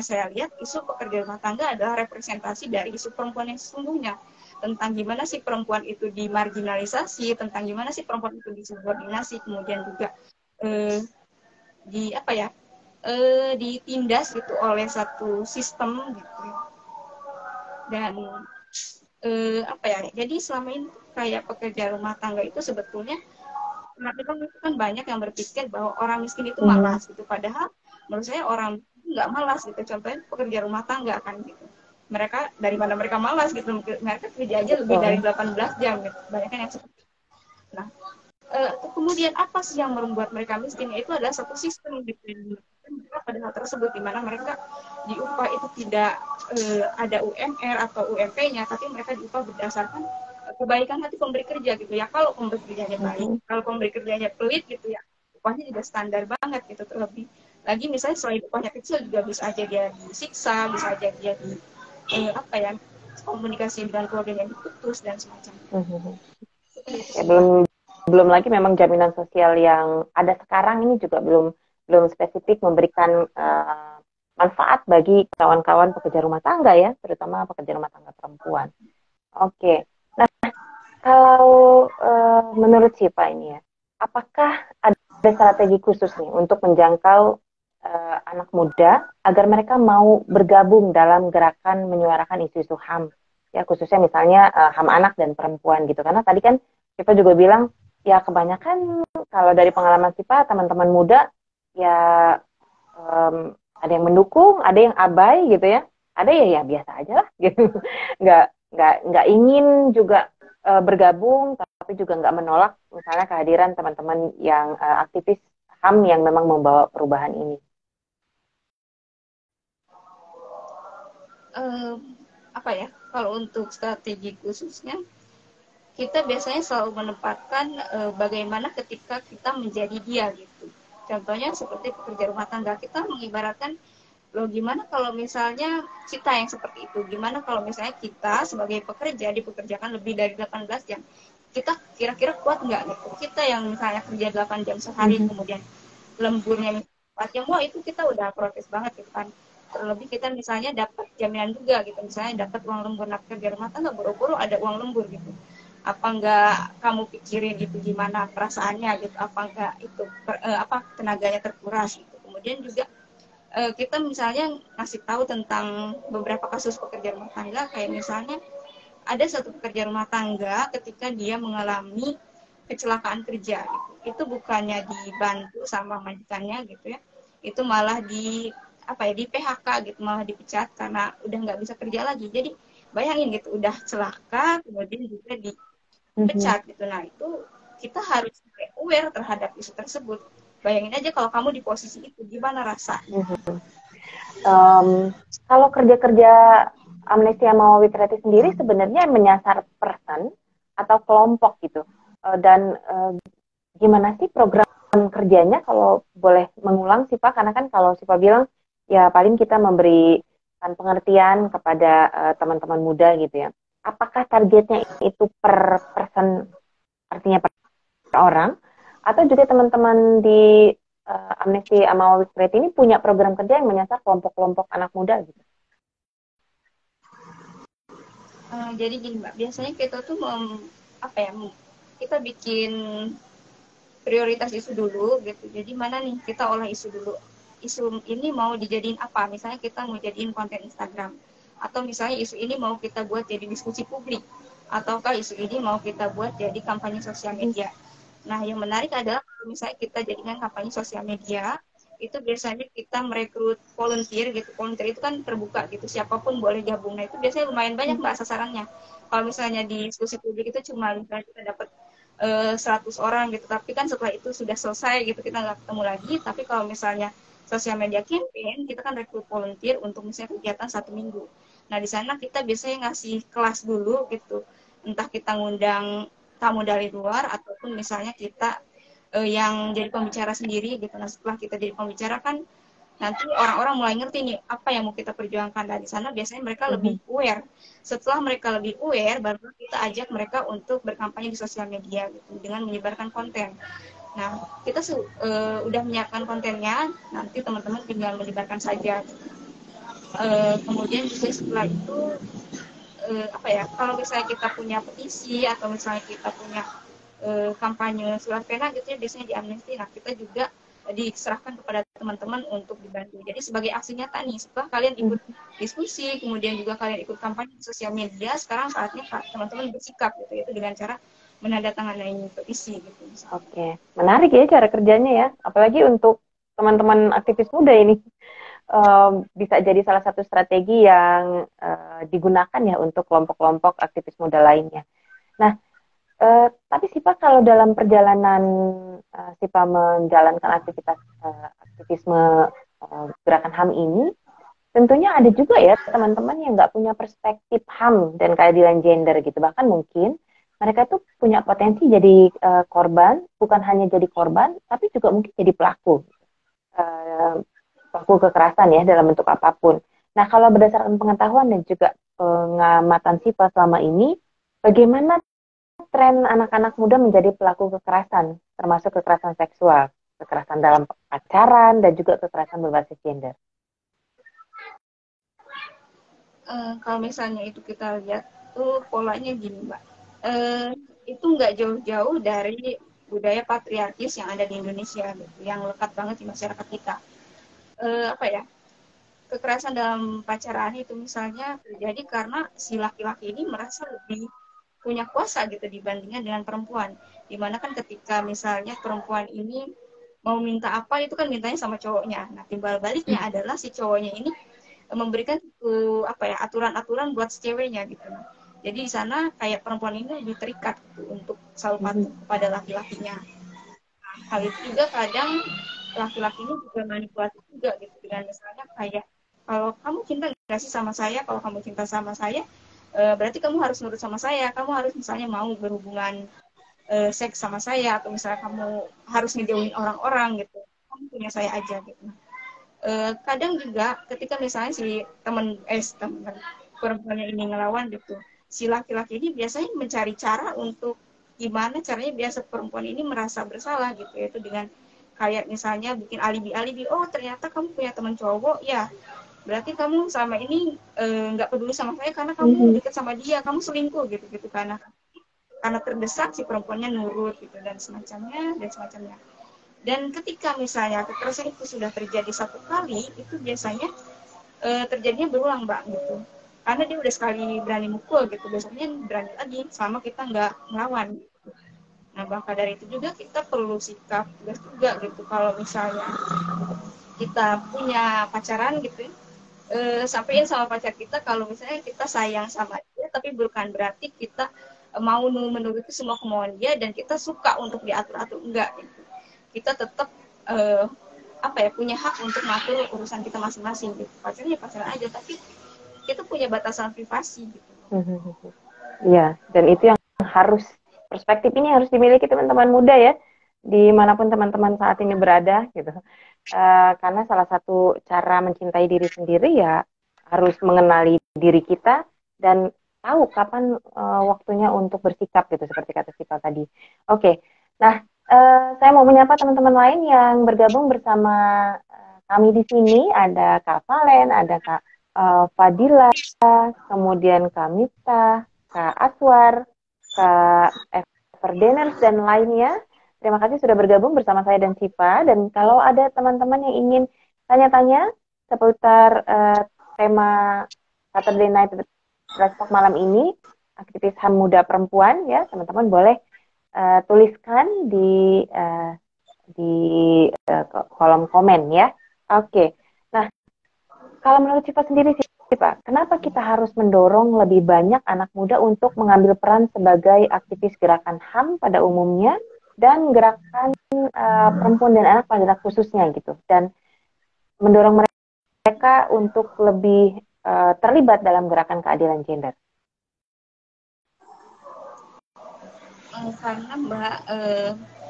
saya lihat isu pekerja rumah tangga adalah representasi dari isu perempuan yang sesungguhnya, tentang gimana sih perempuan itu dimarginalisasi, tentang gimana sih perempuan itu disubordinasi, kemudian juga di apa ya, ditindas gitu oleh satu sistem gitu. Dan apa ya, jadi selama ini kayak pekerja rumah tangga itu sebetulnya itu kan banyak yang berpikir bahwa orang miskin itu malas gitu, padahal menurut saya orang nggak malas gitu. Contohnya pekerja rumah tangga kan gitu, mereka dari mana mereka malas gitu, mereka kerja aja lebih dari 18 jam gitu, banyak yang seperti itu. Nah Kemudian apa sih yang membuat mereka miskin? Itu adalah satu sistem gitu yang dilakukan mereka pada hal tersebut, di mana mereka di upah itu tidak ada UMR atau UMP-nya, tapi mereka diupah berdasarkan kebaikan hati pemberi kerja gitu ya. Kalau pemberi kerjanya baik, kalau pemberi kerjanya pelit gitu ya, upahnya juga standar banget gitu. Terlebih lagi misalnya selain upahnya kecil juga bisa aja dia disiksa, bisa aja dia di apa ya, komunikasi dengan keluarganya diputus dan semacamnya. Seperti itu Ya, sih, Mbak. belum belum lagi memang jaminan sosial yang ada sekarang ini juga belum belum spesifik memberikan manfaat bagi kawan-kawan pekerja rumah tangga ya, terutama pekerja rumah tangga perempuan. Oke. Nah, kalau menurut Siva ini ya, apakah ada strategi khusus nih untuk menjangkau anak muda agar mereka mau bergabung dalam gerakan menyuarakan isu-isu HAM? Ya, khususnya misalnya HAM anak dan perempuan gitu. Karena tadi kan Siva juga bilang, ya kebanyakan kalau dari pengalaman Siva, teman-teman muda ya ada yang mendukung, ada yang abai gitu ya. Ada ya ya biasa aja lah gitu. Nggak nggak ingin juga bergabung, tapi juga nggak menolak misalnya kehadiran teman-teman yang aktivis HAM yang memang membawa perubahan ini. Eh, Apa ya? Kalau untuk strategi khususnya, kita biasanya selalu menempatkan bagaimana ketika kita menjadi dia gitu. Contohnya seperti pekerja rumah tangga, kita mengibaratkan loh gimana kalau misalnya kita yang seperti itu, gimana kalau misalnya kita sebagai pekerja dipekerjakan lebih dari 18 jam, kita kira-kira kuat nggak gitu. Kita yang misalnya kerja 8 jam sehari, kemudian lemburnya 4 jam, wah itu kita udah protes banget gitu kan. Terlebih kita misalnya dapat jaminan juga gitu, misalnya dapat uang lembur, nah kerja rumah tangga boro-boro ada uang lembur gitu, apa enggak kamu pikirin itu gimana perasaannya gitu, apa enggak itu apa tenaganya terkuras gitu. Kemudian juga kita misalnya ngasih tahu tentang beberapa kasus pekerja rumah tangga, kayak misalnya ada satu pekerja rumah tangga ketika dia mengalami kecelakaan kerja gitu. Itu bukannya dibantu sama majikannya gitu ya, itu malah di apa ya, di PHK gitu, malah dipecat karena udah nggak bisa kerja lagi. Jadi bayangin gitu, udah celaka kemudian juga dipecat gitu. Nah itu kita harus aware terhadap isu tersebut. Bayangin aja kalau kamu di posisi itu, gimana rasanya. Kalau kerja-kerja Amnesty Mawawi Kreatif sendiri sebenarnya menyasar person atau kelompok gitu. Dan gimana sih program kerjanya kalau boleh mengulang sih Pak? Karena kan kalau sih Pak bilang ya paling kita memberikan pengertian kepada teman-teman muda gitu ya. Apakah targetnya itu per person, artinya per orang, atau juga teman-teman di Amnesty Mawawi Kreatif ini punya program kerja yang menyasar kelompok-kelompok anak muda gitu? Jadi gini Mbak, biasanya kita tuh apa ya, kita bikin prioritas isu dulu gitu. Jadi mana nih kita olah isu dulu. Isu ini mau dijadiin apa? Misalnya kita mau jadiin konten Instagram, atau misalnya isu ini mau kita buat jadi diskusi publik, ataukah isu ini mau kita buat jadi kampanye sosial media. Nah, yang menarik adalah kalau misalnya kita jadikan kampanye sosial media, itu biasanya kita merekrut volunteer gitu. Volunteer itu kan terbuka gitu, siapapun boleh gabung. Nah, itu biasanya lumayan banyak Mbak sasarannya. Kalau misalnya di diskusi publik itu cuma misalnya kita dapat 100 orang gitu, tapi kan setelah itu sudah selesai gitu, kita nggak ketemu lagi. Tapi kalau misalnya sosial media campaign, kita kan rekrut volunteer untuk misalnya kegiatan 1 minggu. Nah, di sana kita biasanya ngasih kelas dulu gitu, entah kita ngundang tamu dari luar ataupun misalnya kita yang jadi pembicara sendiri gitu. Nah, setelah kita jadi pembicara kan nanti orang-orang mulai ngerti nih apa yang mau kita perjuangkan. Dari sana biasanya mereka lebih aware. Setelah mereka lebih aware, baru kita ajak mereka untuk berkampanye di sosial media gitu, dengan menyebarkan konten. Nah, kita udah menyiapkan kontennya, nanti teman-teman tinggal menyebarkan saja. Kemudian juga setelah itu apa ya, kalau misalnya kita punya petisi atau misalnya kita punya kampanye surat pena gitu ya, biasanya di Amnesty. Nah, kita juga diserahkan kepada teman-teman untuk dibantu. Jadi sebagai aksi nyata nih, setelah kalian ikut diskusi, kemudian juga kalian ikut kampanye di sosial media, sekarang saatnya teman-teman bersikap gitu, yaitu dengan cara menandatangani petisi gitu. Oke, menarik ya cara kerjanya ya. Apalagi untuk teman-teman aktivis muda ini bisa jadi salah satu strategi yang digunakan ya untuk kelompok-kelompok aktivis muda lainnya. Nah, Tapi sih Pak, kalau dalam perjalanan si Pak menjalankan aktivisme gerakan HAM ini, tentunya ada juga ya teman-teman yang nggak punya perspektif HAM dan keadilan gender gitu. Bahkan mungkin mereka tuh punya potensi jadi korban, bukan hanya jadi korban, tapi juga mungkin jadi pelaku. eh, Pelaku kekerasan ya dalam bentuk apapun. Nah, kalau berdasarkan pengetahuan dan juga pengamatan SIPA selama ini, bagaimana tren anak-anak muda menjadi pelaku kekerasan, termasuk kekerasan seksual, kekerasan dalam pacaran, dan juga kekerasan berbasis gender? Kalau misalnya itu kita lihat tuh polanya gini Mbak, itu nggak jauh-jauh dari budaya patriarkis yang ada di Indonesia gitu, yang lekat banget di masyarakat kita. Apa ya, kekerasan dalam pacaran itu misalnya terjadi karena si laki-laki ini merasa lebih punya kuasa gitu dibandingkan dengan perempuan. Dimana kan ketika misalnya perempuan ini mau minta apa itu kan mintanya sama cowoknya. Nah timbal baliknya adalah si cowoknya ini memberikan apa ya aturan-aturan buat si ceweknya gitu. Jadi di sana kayak perempuan ini lebih terikat gitu, untuk selalu patuh kepada laki-lakinya. Hal itu juga kadang laki-laki ini juga manipulatif juga gitu dengan misalnya kayak kalau kamu cinta nggak sih sama saya, kalau kamu cinta sama saya berarti kamu harus nurut sama saya, kamu harus misalnya mau berhubungan seks sama saya, atau misalnya kamu harus ngejauhin orang-orang gitu, kamu punya saya aja gitu. Kadang juga ketika misalnya si teman perempuannya ini ngelawan gitu, si laki-laki ini biasanya mencari cara untuk gimana caranya biasa perempuan ini merasa bersalah gitu, yaitu dengan kayak misalnya bikin alibi-alibi, oh ternyata kamu punya teman cowok ya, berarti kamu selama ini nggak peduli sama saya karena kamu deket sama dia, kamu selingkuh gitu gitu, karena terdesak si perempuannya nurut gitu dan semacamnya. Dan ketika misalnya kekerasan itu sudah terjadi satu kali, itu biasanya terjadinya berulang Mbak gitu. Karena dia udah sekali berani mukul gitu, besoknya berani lagi selama kita nggak melawan. Gitu. Nah maka dari itu juga kita perlu sikap tegas juga gitu. Kalau misalnya kita punya pacaran gitu, sampaikan sama pacar kita kalau misalnya kita sayang sama dia, tapi bukan berarti kita mau menuruti semua kemauan dia dan kita suka untuk diatur-atur, enggak gitu. Kita tetap apa ya, punya hak untuk mengatur urusan kita masing-masing gitu. Pacaran ya pacaran aja, tapi kita punya batasan privasi gitu. Iya, dan itu yang harus, perspektif ini harus dimiliki teman-teman muda ya, dimanapun teman-teman saat ini berada gitu. Karena salah satu cara mencintai diri sendiri ya harus mengenali diri kita dan tahu kapan waktunya untuk bersikap gitu, seperti kata Sipa tadi. Oke, nah saya mau menyapa teman-teman lain yang bergabung bersama kami di sini. Ada Kak Valen, ada Kak Fadila, kemudian Kak Miftah, Kak Aswar, Kak Everdeners, dan lainnya. Terima kasih sudah bergabung bersama saya dan Sipa. Dan kalau ada teman-teman yang ingin tanya-tanya seputar tema Saturday Night Talk malam ini, aktivis HAM muda perempuan, ya teman-teman boleh tuliskan di kolom komen ya. Oke. Nah, kalau menurut Sipa sendiri sih Pak, kenapa kita harus mendorong lebih banyak anak muda untuk mengambil peran sebagai aktivis gerakan HAM pada umumnya dan gerakan perempuan dan anak pada khususnya gitu, dan mendorong mereka untuk lebih terlibat dalam gerakan keadilan gender? Karena Mbak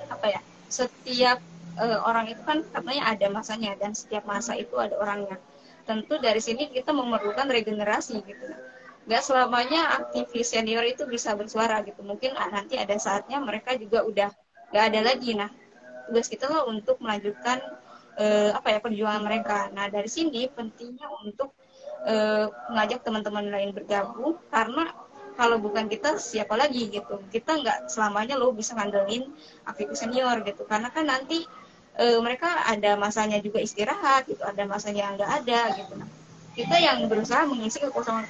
apa ya, setiap orang itu kan katanya ada masanya dan setiap masa itu ada orangnya. Tentu dari sini kita memerlukan regenerasi gitu. Gak selamanya aktivis senior itu bisa bersuara gitu. Mungkin nanti ada saatnya mereka juga udah gak ada lagi. Nah, tugas kita lah untuk melanjutkan apa ya, perjuangan mereka. Nah, dari sini pentingnya untuk mengajak teman-teman lain bergabung, karena kalau bukan kita siapa lagi gitu. Kita nggak selamanya lo bisa ngandelin aktivis senior gitu, karena kan nanti mereka ada masanya juga istirahat gitu, ada masanya yang nggak ada gitu. Nah, kita yang berusaha mengisi kekosongan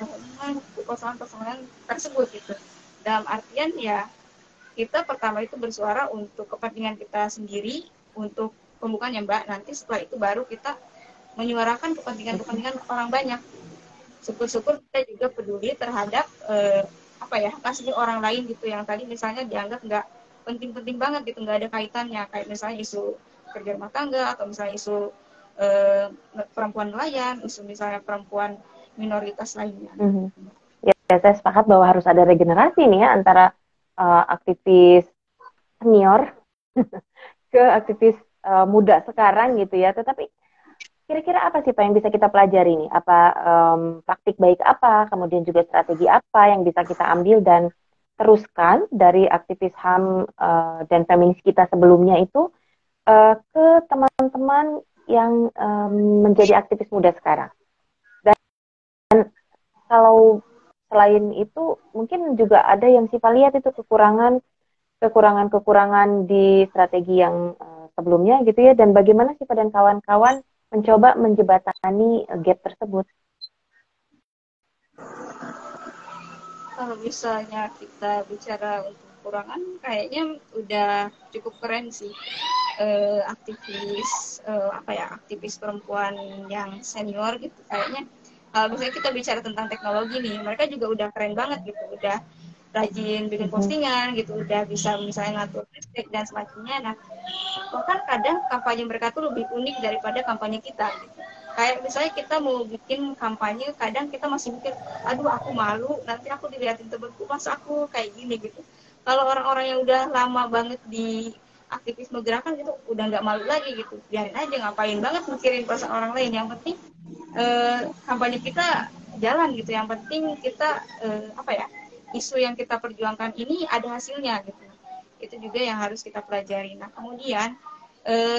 tersebut gitu. Dalam artian ya, kita pertama itu bersuara untuk kepentingan kita sendiri, untuk pembukaan ya Mbak. Nanti setelah itu baru kita menyuarakan kepentingan orang banyak. Syukur-syukur kita juga peduli terhadap apa ya, kasih orang lain gitu yang tadi misalnya dianggap nggak penting-penting banget gitu, nggak ada kaitannya, kayak misalnya isu kerja rumah tangga atau misalnya isu eh, perempuan nelayan, isu misalnya perempuan minoritas lainnya. Ya, saya sepakat bahwa harus ada regenerasi nih ya antara aktivis senior ke aktivis muda sekarang gitu ya. Tetapi kira-kira apa sih Pak yang bisa kita pelajari nih? Apa praktik baik apa, kemudian juga strategi apa yang bisa kita ambil dan teruskan dari aktivis HAM dan feminis kita sebelumnya itu ke teman-teman yang menjadi aktivis muda sekarang. Dan kalau selain itu mungkin juga ada yang Siva lihat itu kekurangan di strategi yang sebelumnya gitu ya, dan bagaimana Siva dan kawan-kawan mencoba menjembatani gap tersebut. Kalau misalnya kita bicara untuk kekurangan, kayaknya udah cukup keren sih aktivis aktivis perempuan yang senior gitu. Kayaknya kalau misalnya kita bicara tentang teknologi nih, mereka juga udah keren banget gitu, udah rajin bikin postingan gitu, udah bisa misalnya ngatur hashtag dan semacamnya. Nah, bahkan kadang kampanye mereka tuh lebih unik daripada kampanye kita gitu. Kayak misalnya kita mau bikin kampanye, kadang kita masih mikir, aduh aku malu, nanti aku dilihatin temenku, masa aku kayak gini gitu. Kalau orang-orang yang udah lama banget di aktivisme gerakan gitu, udah nggak malu lagi gitu. Biarin aja, ngapain banget mikirin perasaan orang lain. Yang penting kampanye kita jalan gitu. Yang penting kita isu yang kita perjuangkan ini ada hasilnya gitu. Itu juga yang harus kita pelajari. Nah, kemudian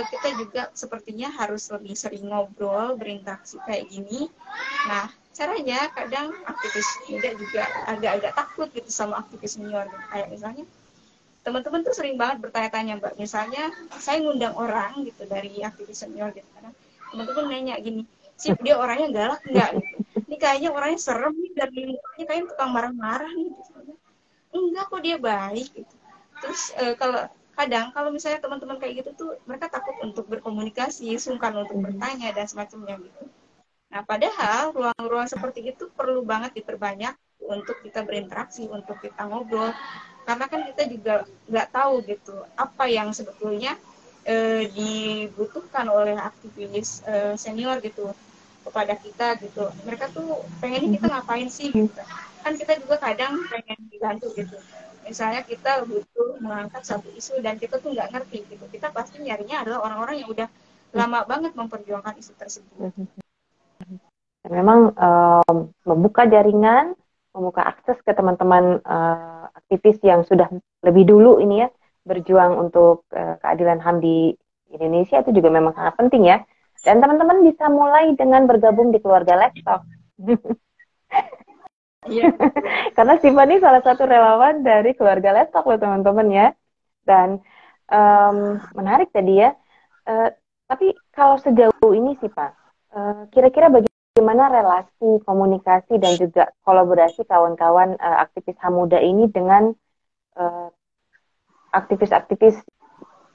kita juga sepertinya harus lebih sering ngobrol, berinteraksi kayak gini. Nah, caranya kadang aktivis muda juga agak-agak takut gitu sama aktivis senior. Kayak misalnya teman-teman tuh sering banget bertanya-tanya, Mbak. Misalnya saya ngundang orang gitu dari aktivis senior gitu. Kadang teman-teman nanya gini, sih dia orangnya galak nggak gitu. Ini kayaknya orangnya serem nih, dari mukanya kayaknya tukang marah-marah nih. Gitu. Enggak kok, dia baik gitu. Terus kalau misalnya teman-teman kayak gitu tuh mereka takut untuk berkomunikasi, sungkan untuk bertanya dan semacamnya gitu. Nah, padahal ruang-ruang seperti itu perlu banget diperbanyak untuk kita berinteraksi, untuk kita ngobrol. Karena kan kita juga nggak tahu gitu apa yang sebetulnya dibutuhkan oleh aktivis senior gitu kepada kita gitu. Mereka tuh pengennya kita ngapain sih gitu. Kan kita juga kadang pengen dibantu gitu. Misalnya kita butuh mengangkat satu isu dan kita tuh nggak ngerti gitu. Kita pasti nyarinya adalah orang-orang yang udah lama banget memperjuangkan isu tersebut. Dan memang membuka jaringan, membuka akses ke teman-teman aktivis yang sudah lebih dulu ini ya berjuang untuk keadilan HAM di Indonesia itu juga memang sangat penting ya. Dan teman-teman bisa mulai dengan bergabung di keluarga Laptop. Iya. Karena Siva ini salah satu relawan dari keluarga Laptop loh teman-teman ya. Dan menarik tadi ya. Tapi kalau sejauh ini sih Pak, kira-kira bagaimana relasi, komunikasi, dan juga kolaborasi kawan-kawan aktivis HAM muda ini dengan aktivis-aktivis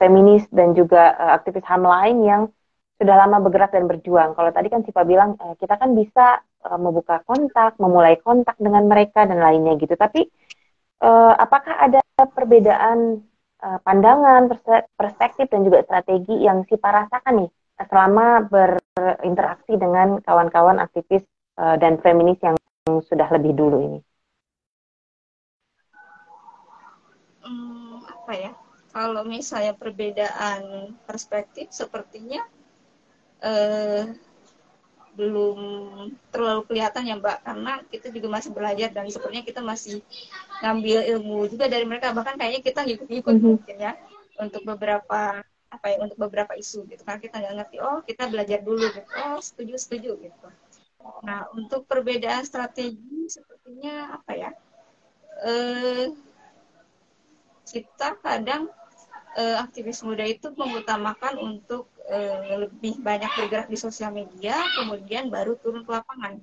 feminis dan juga aktivis HAM lain yang sudah lama bergerak dan berjuang. Kalau tadi kan Sipa bilang kita kan bisa membuka kontak, memulai kontak dengan mereka dan lainnya gitu. Tapi apakah ada perbedaan pandangan, perspektif dan juga strategi yang Sipa rasakan nih selama berinteraksi dengan kawan-kawan aktivis dan feminis yang sudah lebih dulu ini? Apa ya? Kalau misalnya perbedaan perspektif sepertinya belum terlalu kelihatan ya Mbak, karena kita juga masih belajar dan sepertinya kita masih ngambil ilmu juga dari mereka, bahkan kayaknya kita ngikut-ngikut mungkin ya untuk beberapa untuk beberapa isu gitu, karena kita nggak ngerti, kita belajar dulu gitu, setuju gitu. Nah, untuk perbedaan strategi sepertinya kita kadang aktivis muda itu mengutamakan untuk lebih banyak bergerak di sosial media, kemudian baru turun ke lapangan.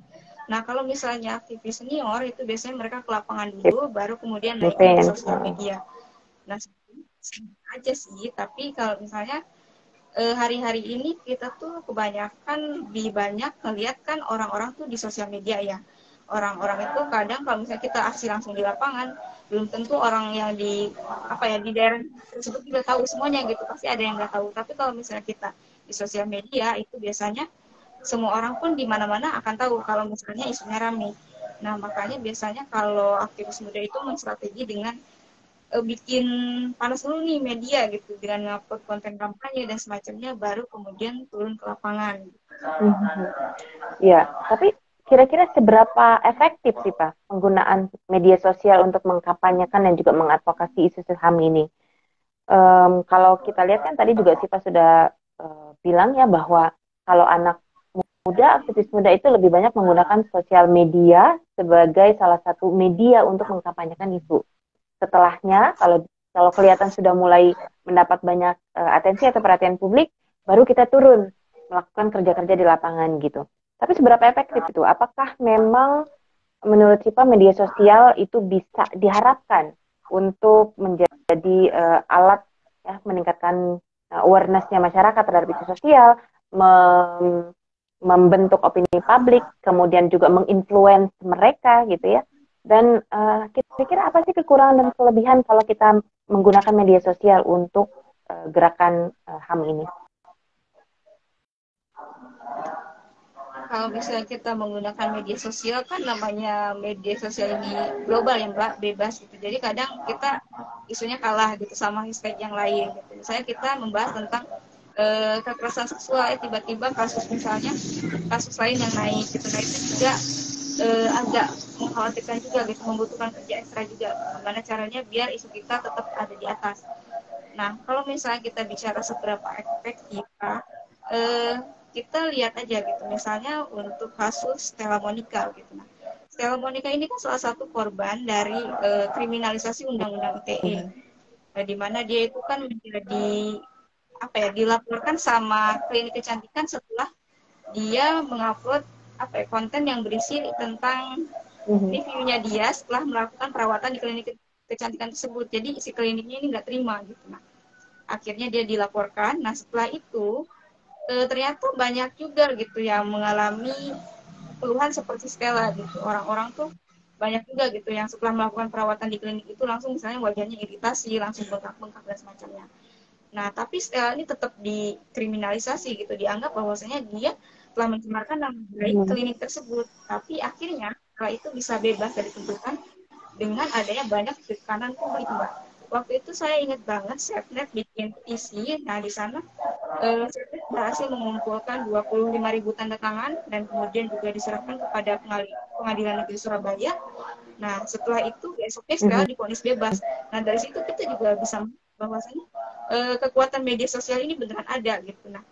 Nah, kalau misalnya aktivis senior itu biasanya mereka ke lapangan dulu, baru kemudian naik ke sosial media. Nah, aja sih, tapi kalau misalnya hari-hari ini kita tuh kebanyakan lebih banyak ngeliat kan orang-orang tuh di sosial media ya. orang-orang itu kadang kalau misalnya kita aksi langsung di lapangan, belum tentu orang yang di di daerah tersebut juga tahu semuanya gitu, pasti ada yang nggak tahu. Tapi kalau misalnya kita di sosial media itu biasanya semua orang pun di mana-mana akan tahu kalau misalnya isunya rame. Nah, makanya biasanya kalau aktivis muda itu menstrategi dengan bikin panas dulu nih media gitu dengan ngupload konten kampanye dan semacamnya, baru kemudian turun ke lapangan. Ya, tapi kira-kira seberapa efektif sih Pak penggunaan media sosial untuk mengkampanyekan dan juga mengadvokasi isu HAM ini? Kalau kita lihat kan tadi juga Sipa sudah bilang ya bahwa kalau anak muda, aktivis muda itu lebih banyak menggunakan sosial media sebagai salah satu media untuk mengkampanyekan isu. Setelahnya, kalau kelihatan sudah mulai mendapat banyak atensi atau perhatian publik, baru kita turun melakukan kerja-kerja di lapangan gitu. Tapi seberapa efektif itu? Apakah memang menurut Cipa media sosial itu bisa diharapkan untuk menjadi alat ya meningkatkan awareness-nya masyarakat terhadap isu sosial, membentuk opini publik, kemudian juga menginfluence mereka gitu ya. Dan kira-kira apa sih kekurangan dan kelebihan kalau kita menggunakan media sosial untuk gerakan HAM ini? Kalau misalnya kita menggunakan media sosial, kan namanya media sosial ini global ya Mbak, bebas gitu. Jadi kadang kita isunya kalah gitu sama hashtag yang lain gitu. Misalnya kita membahas tentang kekerasan seksual, tiba-tiba kasus lain yang naik gitu. Nah itu juga agak mengkhawatirkan juga gitu, membutuhkan kerja ekstra juga. Gimana caranya biar isu kita tetap ada di atas. Nah, kalau misalnya kita bicara seberapa efektif, kita lihat aja gitu. Misalnya untuk kasus Stella Monica gitu. Nah, Stella Monica ini kan salah satu korban dari kriminalisasi Undang-Undang ITE. Di mana dia itu kan menjadi dilaporkan sama klinik kecantikan setelah dia mengupload konten yang berisi tentang reviewnya dia setelah melakukan perawatan di klinik kecantikan tersebut. Jadi si kliniknya ini nggak terima gitu. Nah, akhirnya dia dilaporkan. Nah, setelah itu ternyata banyak juga gitu yang mengalami keluhan seperti Stella gitu. Orang-orang tuh banyak juga gitu yang setelah melakukan perawatan di klinik itu langsung misalnya wajahnya iritasi, langsung bengkak-bengkak dan semacamnya. Nah, tapi Stella ini tetap dikriminalisasi gitu, dianggap bahwasanya dia telah mencemarkan nama baik klinik tersebut. Tapi akhirnya setelah itu bisa bebas dari tuntutan dengan adanya banyak tekanan publik, Mbak. Waktu itu saya ingat banget Safenet bikin petisi. Nah, di sana Safenet berhasil mengumpulkan 25.000 tanda tangan dan kemudian juga diserahkan kepada Pengadilan Negeri Surabaya. Nah, setelah itu besoknya Stella divonis bebas. Nah, dari situ kita juga bisa bahwasanya kekuatan media sosial ini beneran ada gitu. Nah,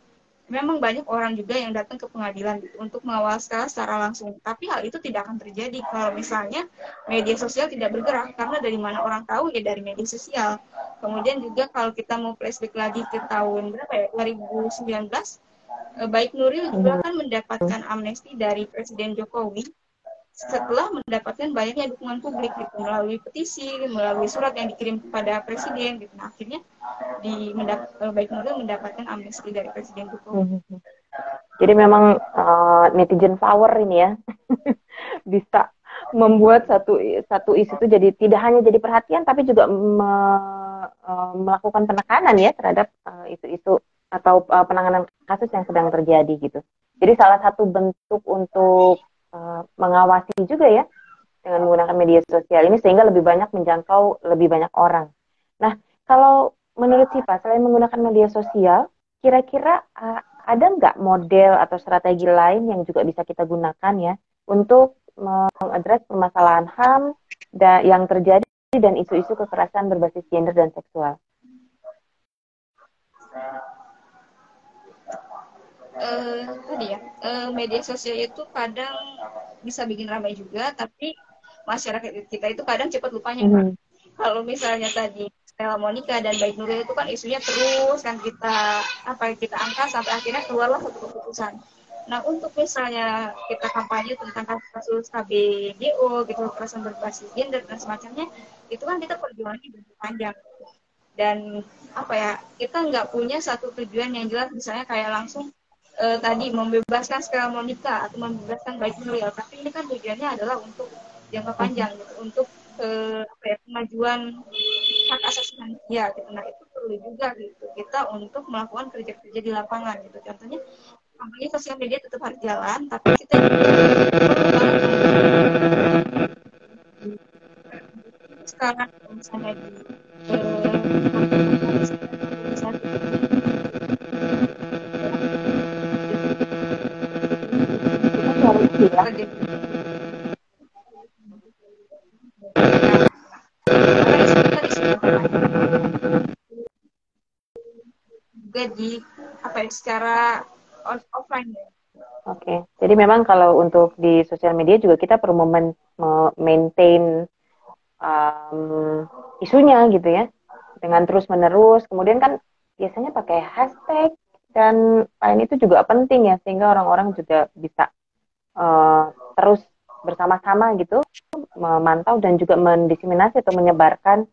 memang banyak orang juga yang datang ke pengadilan gitu, untuk mengawal Stella secara langsung. Tapi hal itu tidak akan terjadi kalau misalnya media sosial tidak bergerak, karena dari mana orang tahu ya dari media sosial. Kemudian juga kalau kita mau flashback lagi ke tahun 2019, Baik Nuril juga kan mendapatkan amnesti dari Presiden Jokowi setelah mendapatkan banyaknya dukungan publik gitu, melalui petisi, melalui surat yang dikirim kepada presiden gitu. Nah, akhirnya Baik Nuril mendapatkan amnesti dari Presiden Jokowi. Jadi memang netizen power ini ya bisa membuat satu isu itu jadi tidak hanya jadi perhatian tapi juga melakukan penekanan ya terhadap isu-isu atau penanganan kasus yang sedang terjadi gitu. Jadi salah satu bentuk untuk mengawasi juga ya dengan menggunakan media sosial ini sehingga lebih banyak menjangkau lebih banyak orang. Nah, kalau menurut Sipa selain menggunakan media sosial, kira-kira ada nggak model atau strategi lain yang juga bisa kita gunakan ya untuk mengadres permasalahan HAM yang terjadi dan isu-isu kekerasan berbasis gender dan seksual? Media sosial itu kadang bisa bikin ramai juga, tapi masyarakat kita itu kadang cepat lupanya. Kalau misalnya tadi Stella Monica dan Baik Nuril itu kan isunya terus kan kita angkat sampai akhirnya keluarlah satu keputusan. Nah, untuk misalnya kita kampanye tentang kasus KBGO gitu, kekerasan berbasis gender dan semacamnya, itu kan kita perjuangannya berpanjang. Dan kita nggak punya satu tujuan yang jelas, misalnya kayak langsung tadi membebaskan skala monika atau membebaskan baik Nuril, tapi ini kan tujuannya adalah untuk jangka panjang gitu, untuk kemajuan hak asasi manusia gitu. Nah itu perlu juga gitu kita untuk melakukan kerja-kerja di lapangan gitu. Contohnya kampanye sosial media tetap harus jalan, tapi kita juga perlu banget sekarang misalnya di juga di apa ya, secara offline ya. Oke, jadi memang kalau untuk di sosial media juga kita perlu maintain isunya gitu ya, dengan terus menerus. Kemudian kan biasanya pakai hashtag dan lain itu juga penting ya, sehingga orang-orang juga bisa terus bersama-sama gitu memantau dan juga mendiseminasi atau menyebarkan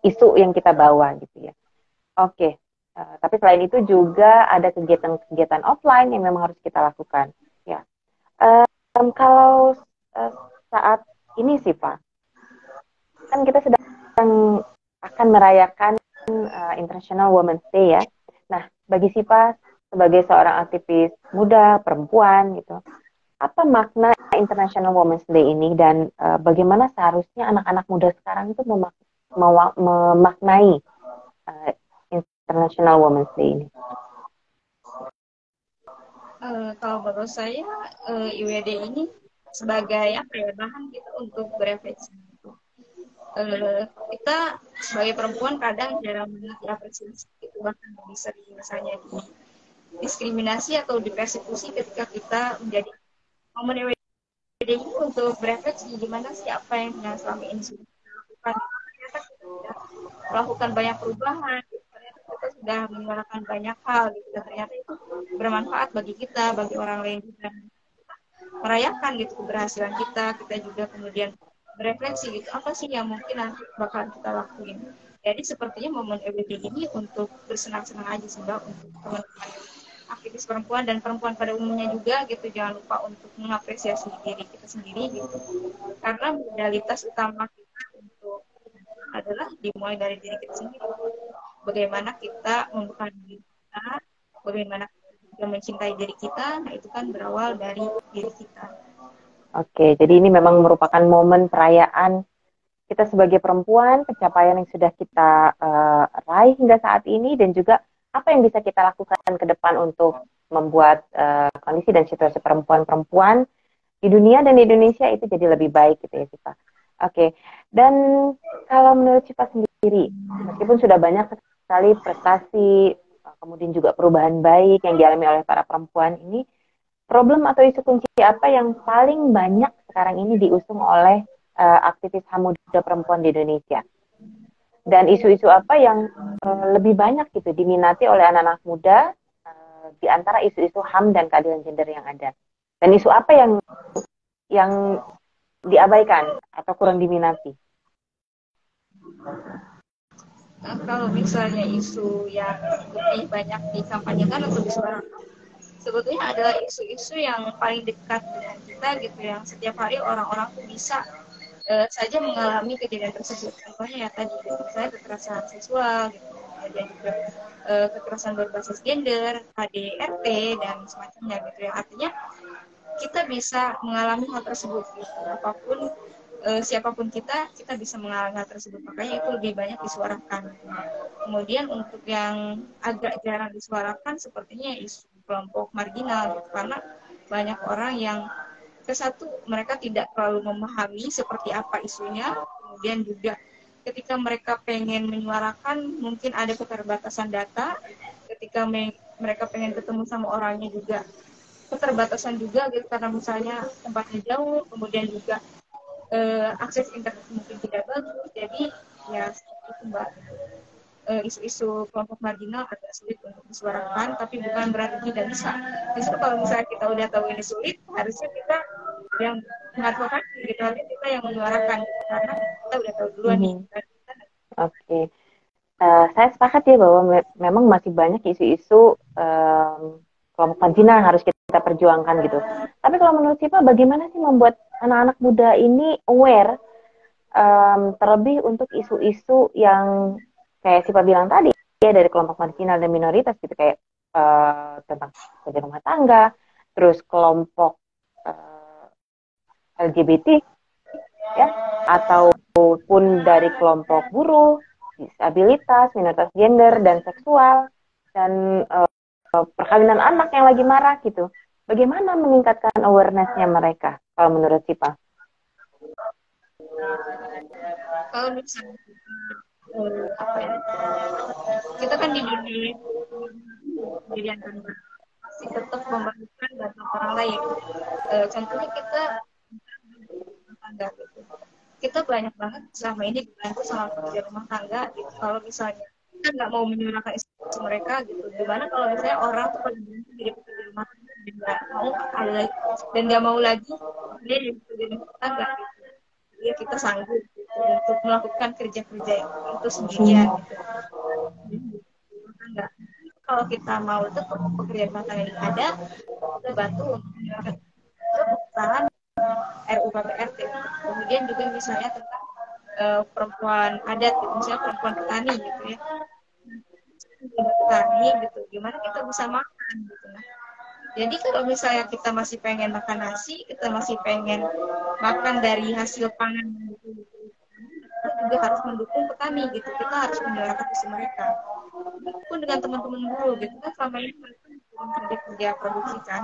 isu yang kita bawa gitu ya. Oke. Tapi selain itu juga ada kegiatan-kegiatan offline yang memang harus kita lakukan. Ya. Kalau saat ini sih Pak, kan kita sedang akan merayakan International Women's Day ya. Nah, bagi Sipa sebagai seorang aktivis muda, perempuan gitu, apa makna International Women's Day ini dan bagaimana seharusnya anak-anak muda sekarang itu memaknai International Women's Day ini? Kalau menurut saya IWD ini sebagai apa ya, bahan gitu untuk berefleksi. Kita sebagai perempuan kadang jarang diapresiasi gitu, bahkan bisa misalnya diskriminasi atau dipersekusi ketika kita menjadi momen IWD ini untuk berefleksi gimana sih apa yang selama ini sudah dilakukan. Ternyata kita sudah melakukan banyak perubahan, ternyata kita sudah menyuarakan banyak hal gitu, dan ternyata itu bermanfaat bagi kita, bagi orang lain juga. Merayakan gitu keberhasilan kita juga kemudian berefleksi gitu, apa sih yang mungkin nanti bakal kita lakuin. Jadi sepertinya momen EWD ini untuk bersenang-senang aja sih Mbak, untuk teman-teman aktivis perempuan dan perempuan pada umumnya juga gitu. Jangan lupa untuk mengapresiasi diri kita sendiri gitu, karena modalitas utama kita untuk adalah dimulai dari diri kita sendiri. Bagaimana kita membuka diri kita, bagaimana kita mencintai diri kita, nah itu kan berawal dari diri kita. Oke, jadi ini memang merupakan momen perayaan kita sebagai perempuan, pencapaian yang sudah kita raih hingga saat ini, dan juga apa yang bisa kita lakukan ke depan untuk membuat kondisi dan situasi perempuan-perempuan di dunia dan di Indonesia itu jadi lebih baik gitu ya Cipa. Oke, dan kalau menurut Cipa sendiri, meskipun sudah banyak sekali prestasi, kemudian juga perubahan baik yang dialami oleh para perempuan ini, problem atau isu kunci apa yang paling banyak sekarang ini diusung oleh aktivis HAM muda perempuan di Indonesia? Dan isu-isu apa yang lebih banyak gitu diminati oleh anak-anak muda di antara isu-isu HAM dan keadilan gender yang ada? Dan isu apa yang diabaikan atau kurang diminati? Nah, kalau misalnya isu yang lebih banyak dikampanyekan atau disuarakan, sebetulnya adalah isu-isu yang paling dekat dengan kita gitu, yang setiap hari orang-orang tuh bisa saja mengalami kejadian tersebut. Contohnya ya tadi gitu, misalnya kekerasan seksual gitu, dan juga kekerasan berbasis gender, KDRT dan semacamnya gitu ya. Artinya kita bisa mengalami hal tersebut gitu. Apapun siapapun kita bisa mengalami hal tersebut. Makanya itu lebih banyak disuarakan. Kemudian untuk yang agak jarang disuarakan sepertinya isu kelompok marginal gitu, karena banyak orang yang satu mereka tidak terlalu memahami seperti apa isunya, kemudian juga ketika mereka pengen menyuarakan mungkin ada keterbatasan data, ketika mereka pengen ketemu sama orangnya juga keterbatasan juga gitu, karena misalnya tempatnya jauh, kemudian juga akses internet mungkin tidak bagus. Jadi ya seperti itu Mbak, isu-isu kelompok marginal agak sulit untuk disuarakan, tapi bukan berarti tidak bisa. Justru kalau misalnya kita udah tahu ini sulit, harusnya kita yang mengadvokasi gitu, artinya kita yang menyuarakan gitu, karena kita udah tahu duluan nih. Oke. Saya sepakat ya bahwa memang masih banyak isu-isu kelompok marginal yang harus kita perjuangkan gitu. Tapi kalau menurut Sipa, bagaimana sih membuat anak-anak muda ini aware, terlebih untuk isu-isu yang kayak Sipa bilang tadi ya, dari kelompok marginal dan minoritas gitu, kayak tentang kerja rumah tangga, terus kelompok LGBT ya, ataupun dari kelompok buruh, disabilitas, minoritas gender dan seksual, dan perkawinan anak yang lagi marak gitu. Bagaimana meningkatkan awareness-nya mereka kalau menurut Sipa? Kalau misalnya apa ya, kita kan di dunia jadi kan masih tetap membangunkan bantuan orang lain. Contohnya kita rumah tangga gitu. Kita banyak banget selama ini dibantu sama pekerja rumah tangga gitu. Kalau misalnya kita nggak mau menyuarakan isu mereka gitu, gimana kalau misalnya orang tuh pada berhenti jadi pekerja rumah tangga dan nggak mau ada lagi, dan nggak mau lagi dia jadi pekerja rumah tangga gitu. Jadi kita sanggup gitu, untuk melakukan kerja-kerja itu sendirian gitu. Enggak. Kalau kita mau tetap pekerja rumah tangga yang ada, kita bantu untuk menyuarakan pengesahan RUU KPRT. Kemudian juga misalnya tentang perempuan adat, gitu, misalnya perempuan petani gitu ya. Petani gitu, gimana kita bisa makan gitu. Nah, jadi kalau misalnya kita masih pengen makan nasi, kita masih pengen makan dari hasil pangan gitu, kita juga harus mendukung petani gitu. Kita harus menyuarakan isu mereka. Pun dengan teman-teman buruh gitu kan, selama ini mereka kerja produksi kan.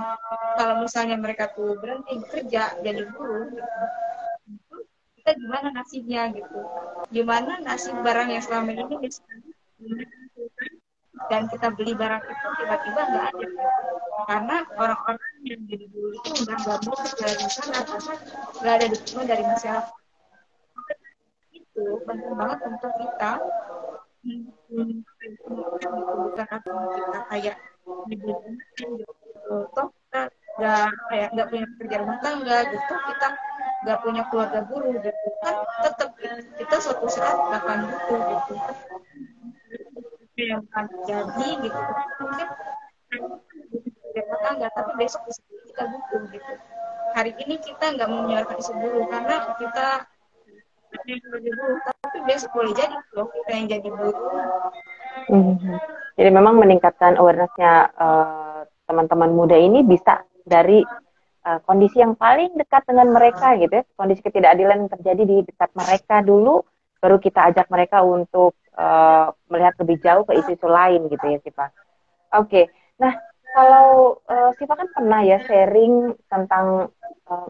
Kalau misalnya mereka tuh berhenti bekerja jadi buruh gitu, kita gimana nasibnya gitu, gimana nasib barang yang selama ini dan kita beli barang itu tiba-tiba nggak ada gitu. Karena orang-orang yang jadi buruh itu udah nggak mau kerja di sana karena nggak ada dukungan dari masyarakat. Itu penting banget untuk kita bukan artinya kita kayak dibelikan gitu. Toh kita nggak punya pekerja rumah tangga gitu, kita nggak punya keluarga buruh gitu kan, tetap kita suatu saat akan butuh gitu yang akan terjadi gitu. Mungkin pekerja rumah tangga tapi besok bisa kita butuh gitu. Hari ini kita nggak mau menyuarakan isu buruh karena kita yang sebagai buruh, tapi besok boleh jadi loh kita yang jadi buruh. Jadi memang meningkatkan awareness-nya teman-teman muda ini bisa dari kondisi yang paling dekat dengan mereka gitu ya, kondisi ketidakadilan yang terjadi di dekat mereka dulu, baru kita ajak mereka untuk melihat lebih jauh ke isu-isu lain gitu ya Sipa. Oke, nah kalau Sipa kan pernah ya sharing tentang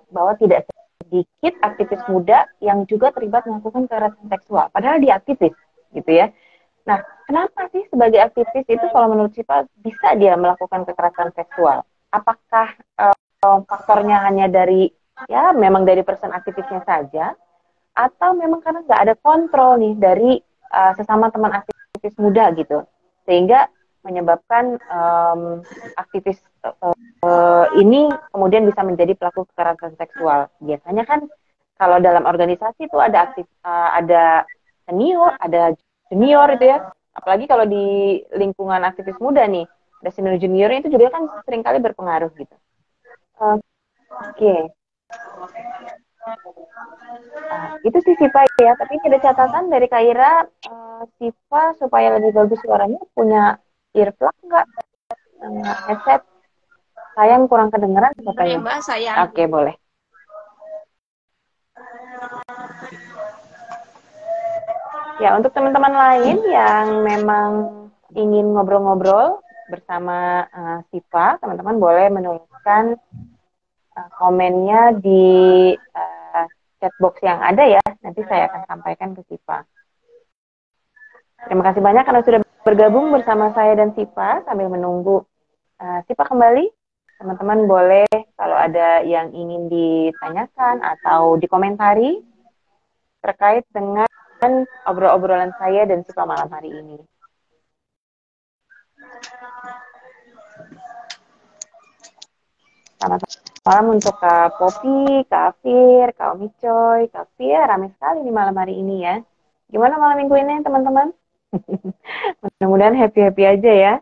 bahwa tidak sedikit aktivis muda yang juga terlibat melakukan kekerasan seksual, padahal dia aktivis gitu ya. Nah, kenapa sih sebagai aktivis itu kalau menurut Sipa bisa dia melakukan kekerasan seksual? Apakah faktornya hanya dari, ya memang dari person aktivisnya saja, atau memang karena nggak ada kontrol nih dari sesama teman aktivis muda gitu, sehingga menyebabkan aktivis ini kemudian bisa menjadi pelaku kekerasan seksual. Biasanya kan kalau dalam organisasi itu ada senior, ada junior itu ya. Apalagi kalau di lingkungan aktivis muda nih, ada senior juniornya itu juga kan seringkali berpengaruh gitu. Oke. Itu sih Sipa ya, tapi ada catatan dari Kak Ira, Sipa supaya lebih bagus suaranya punya earplug nggak? Headset? Sayang kurang kedengeran katanya. Mbak, sayang. Oke, boleh. Ya, untuk teman-teman lain yang memang ingin ngobrol-ngobrol bersama Sipa, teman-teman boleh menuliskan komennya di chatbox yang ada ya. Nanti saya akan sampaikan ke Sipa. Terima kasih banyak karena sudah bergabung bersama saya dan Sipa sambil menunggu Sipa kembali. Teman-teman boleh kalau ada yang ingin ditanyakan atau dikomentari terkait dengan obrol-obrolan saya dan Sipa malam hari ini. Selamat malam untuk Kak Popi, Kak Afir, Kak Omi Coy, Kak Fia. Ramai sekali nih malam hari ini ya. Gimana malam minggu ini teman-teman? Mudah-mudahan happy-happy aja ya.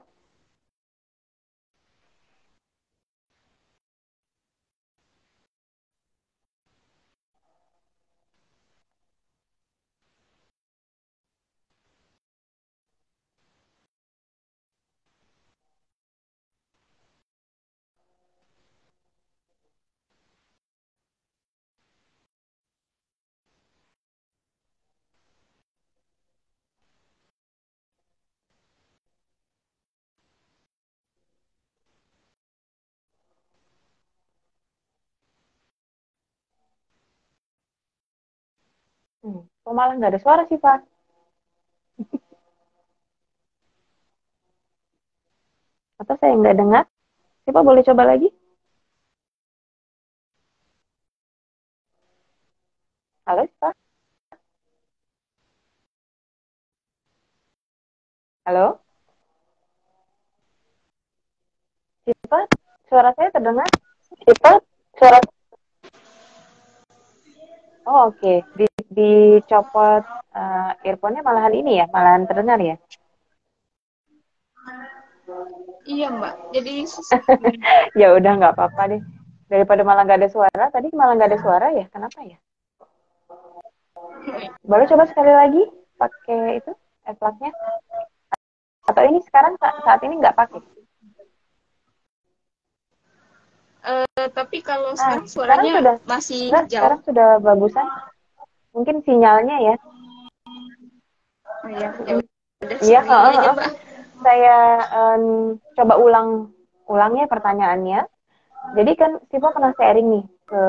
Kok malah nggak ada suara sih, Pak? Atau saya nggak dengar? Siapa boleh coba lagi? Halo, Pak? Halo? Siapa? Suara saya terdengar? Siapa? Suara. Oh, oke. Dicopot earphone-nya malahan ini ya, malahan terdengar ya. Iya Mbak, jadi Ya udah nggak apa-apa deh. Daripada malah nggak ada suara, tadi malah nggak ada suara ya. Kenapa ya? Boleh coba sekali lagi pakai itu earplug-nya? Atau ini sekarang saat ini nggak pakai? tapi kalau sekarang Sekarang suaranya sudah. masih Enggak, jauh. sekarang sudah bagusan. Mungkin sinyalnya ya. Oh, iya, ya udah Iya, seperti ini aja Mbak. saya coba ulangnya pertanyaannya. Jadi kan Siva pernah sharing nih ke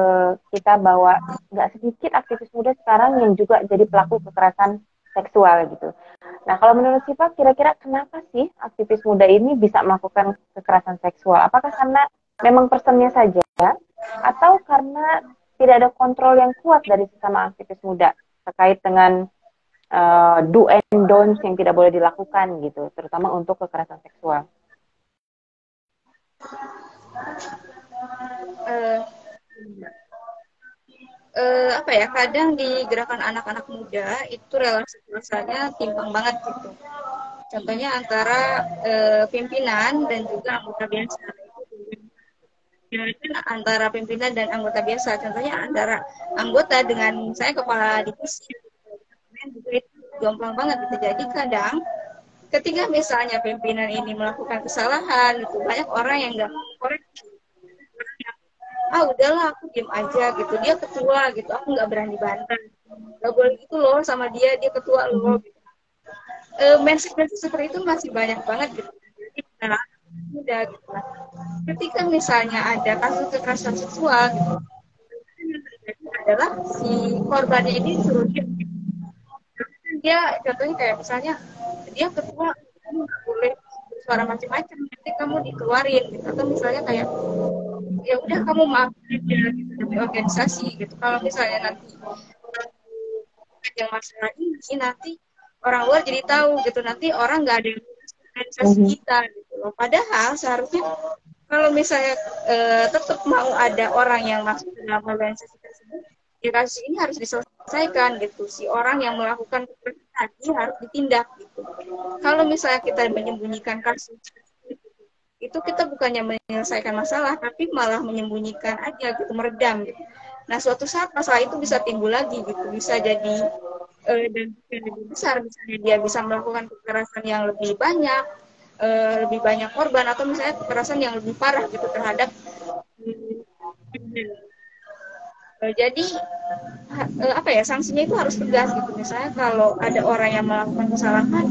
kita bahwa nggak sedikit aktivis muda sekarang yang juga jadi pelaku kekerasan seksual gitu. Nah, kalau menurut Siva, kira-kira kenapa sih aktivis muda ini bisa melakukan kekerasan seksual? Apakah karena memang personnya saja, atau karena tidak ada kontrol yang kuat dari sesama aktivis muda terkait dengan do and don'ts yang tidak boleh dilakukan gitu, terutama untuk kekerasan seksual? Uh, apa ya, kadang di gerakan anak-anak muda itu relasi kuasanya timpang banget gitu. Contohnya antara pimpinan dan juga anggota biasa. Antara pimpinan dan anggota biasa. Contohnya antara anggota dengan saya kepala divisi juga itu jomplang banget gitu. Jadi kadang ketika misalnya pimpinan ini melakukan kesalahan gitu, banyak orang yang nggak korek, udahlah aku diem aja gitu, dia ketua gitu, aku nggak berani bantah, nggak boleh gitu loh sama dia ketua loh gitu. Mindset seperti itu masih banyak banget gitu. Jadi nah, udah gitu. Ketika misalnya ada kasus kekerasan seksual gitu, yang terjadi adalah si korbannya ini suruh dia contohnya kayak misalnya dia ketua, kamu nggak boleh bersuara macam-macam, nanti kamu dikeluarin gitu. Atau misalnya kayak ya udah kamu maafin aja gitu demi organisasi gitu. Kalau misalnya nanti ada masalah ini, nanti orang luar jadi tahu gitu, nanti orang nggak ada yang organisasi kita gitu loh. Padahal seharusnya kalau misalnya tetap mau ada orang yang masuk ke dalam organisasi tersebut, ya kasus ini harus diselesaikan gitu. Si orang yang melakukan kekerasan tadi harus ditindak gitu. Kalau misalnya kita menyembunyikan kasus itu, kita bukannya menyelesaikan masalah, tapi malah menyembunyikan aja gitu, meredam gitu. Nah, suatu saat masalah itu bisa timbul lagi gitu, bisa jadi dan lebih besar, misalnya dia bisa melakukan kekerasan yang lebih banyak korban, atau misalnya kekerasan yang lebih parah gitu terhadap jadi apa ya, sanksinya itu harus tegas gitu. Misalnya kalau ada orang yang melakukan kesalahan,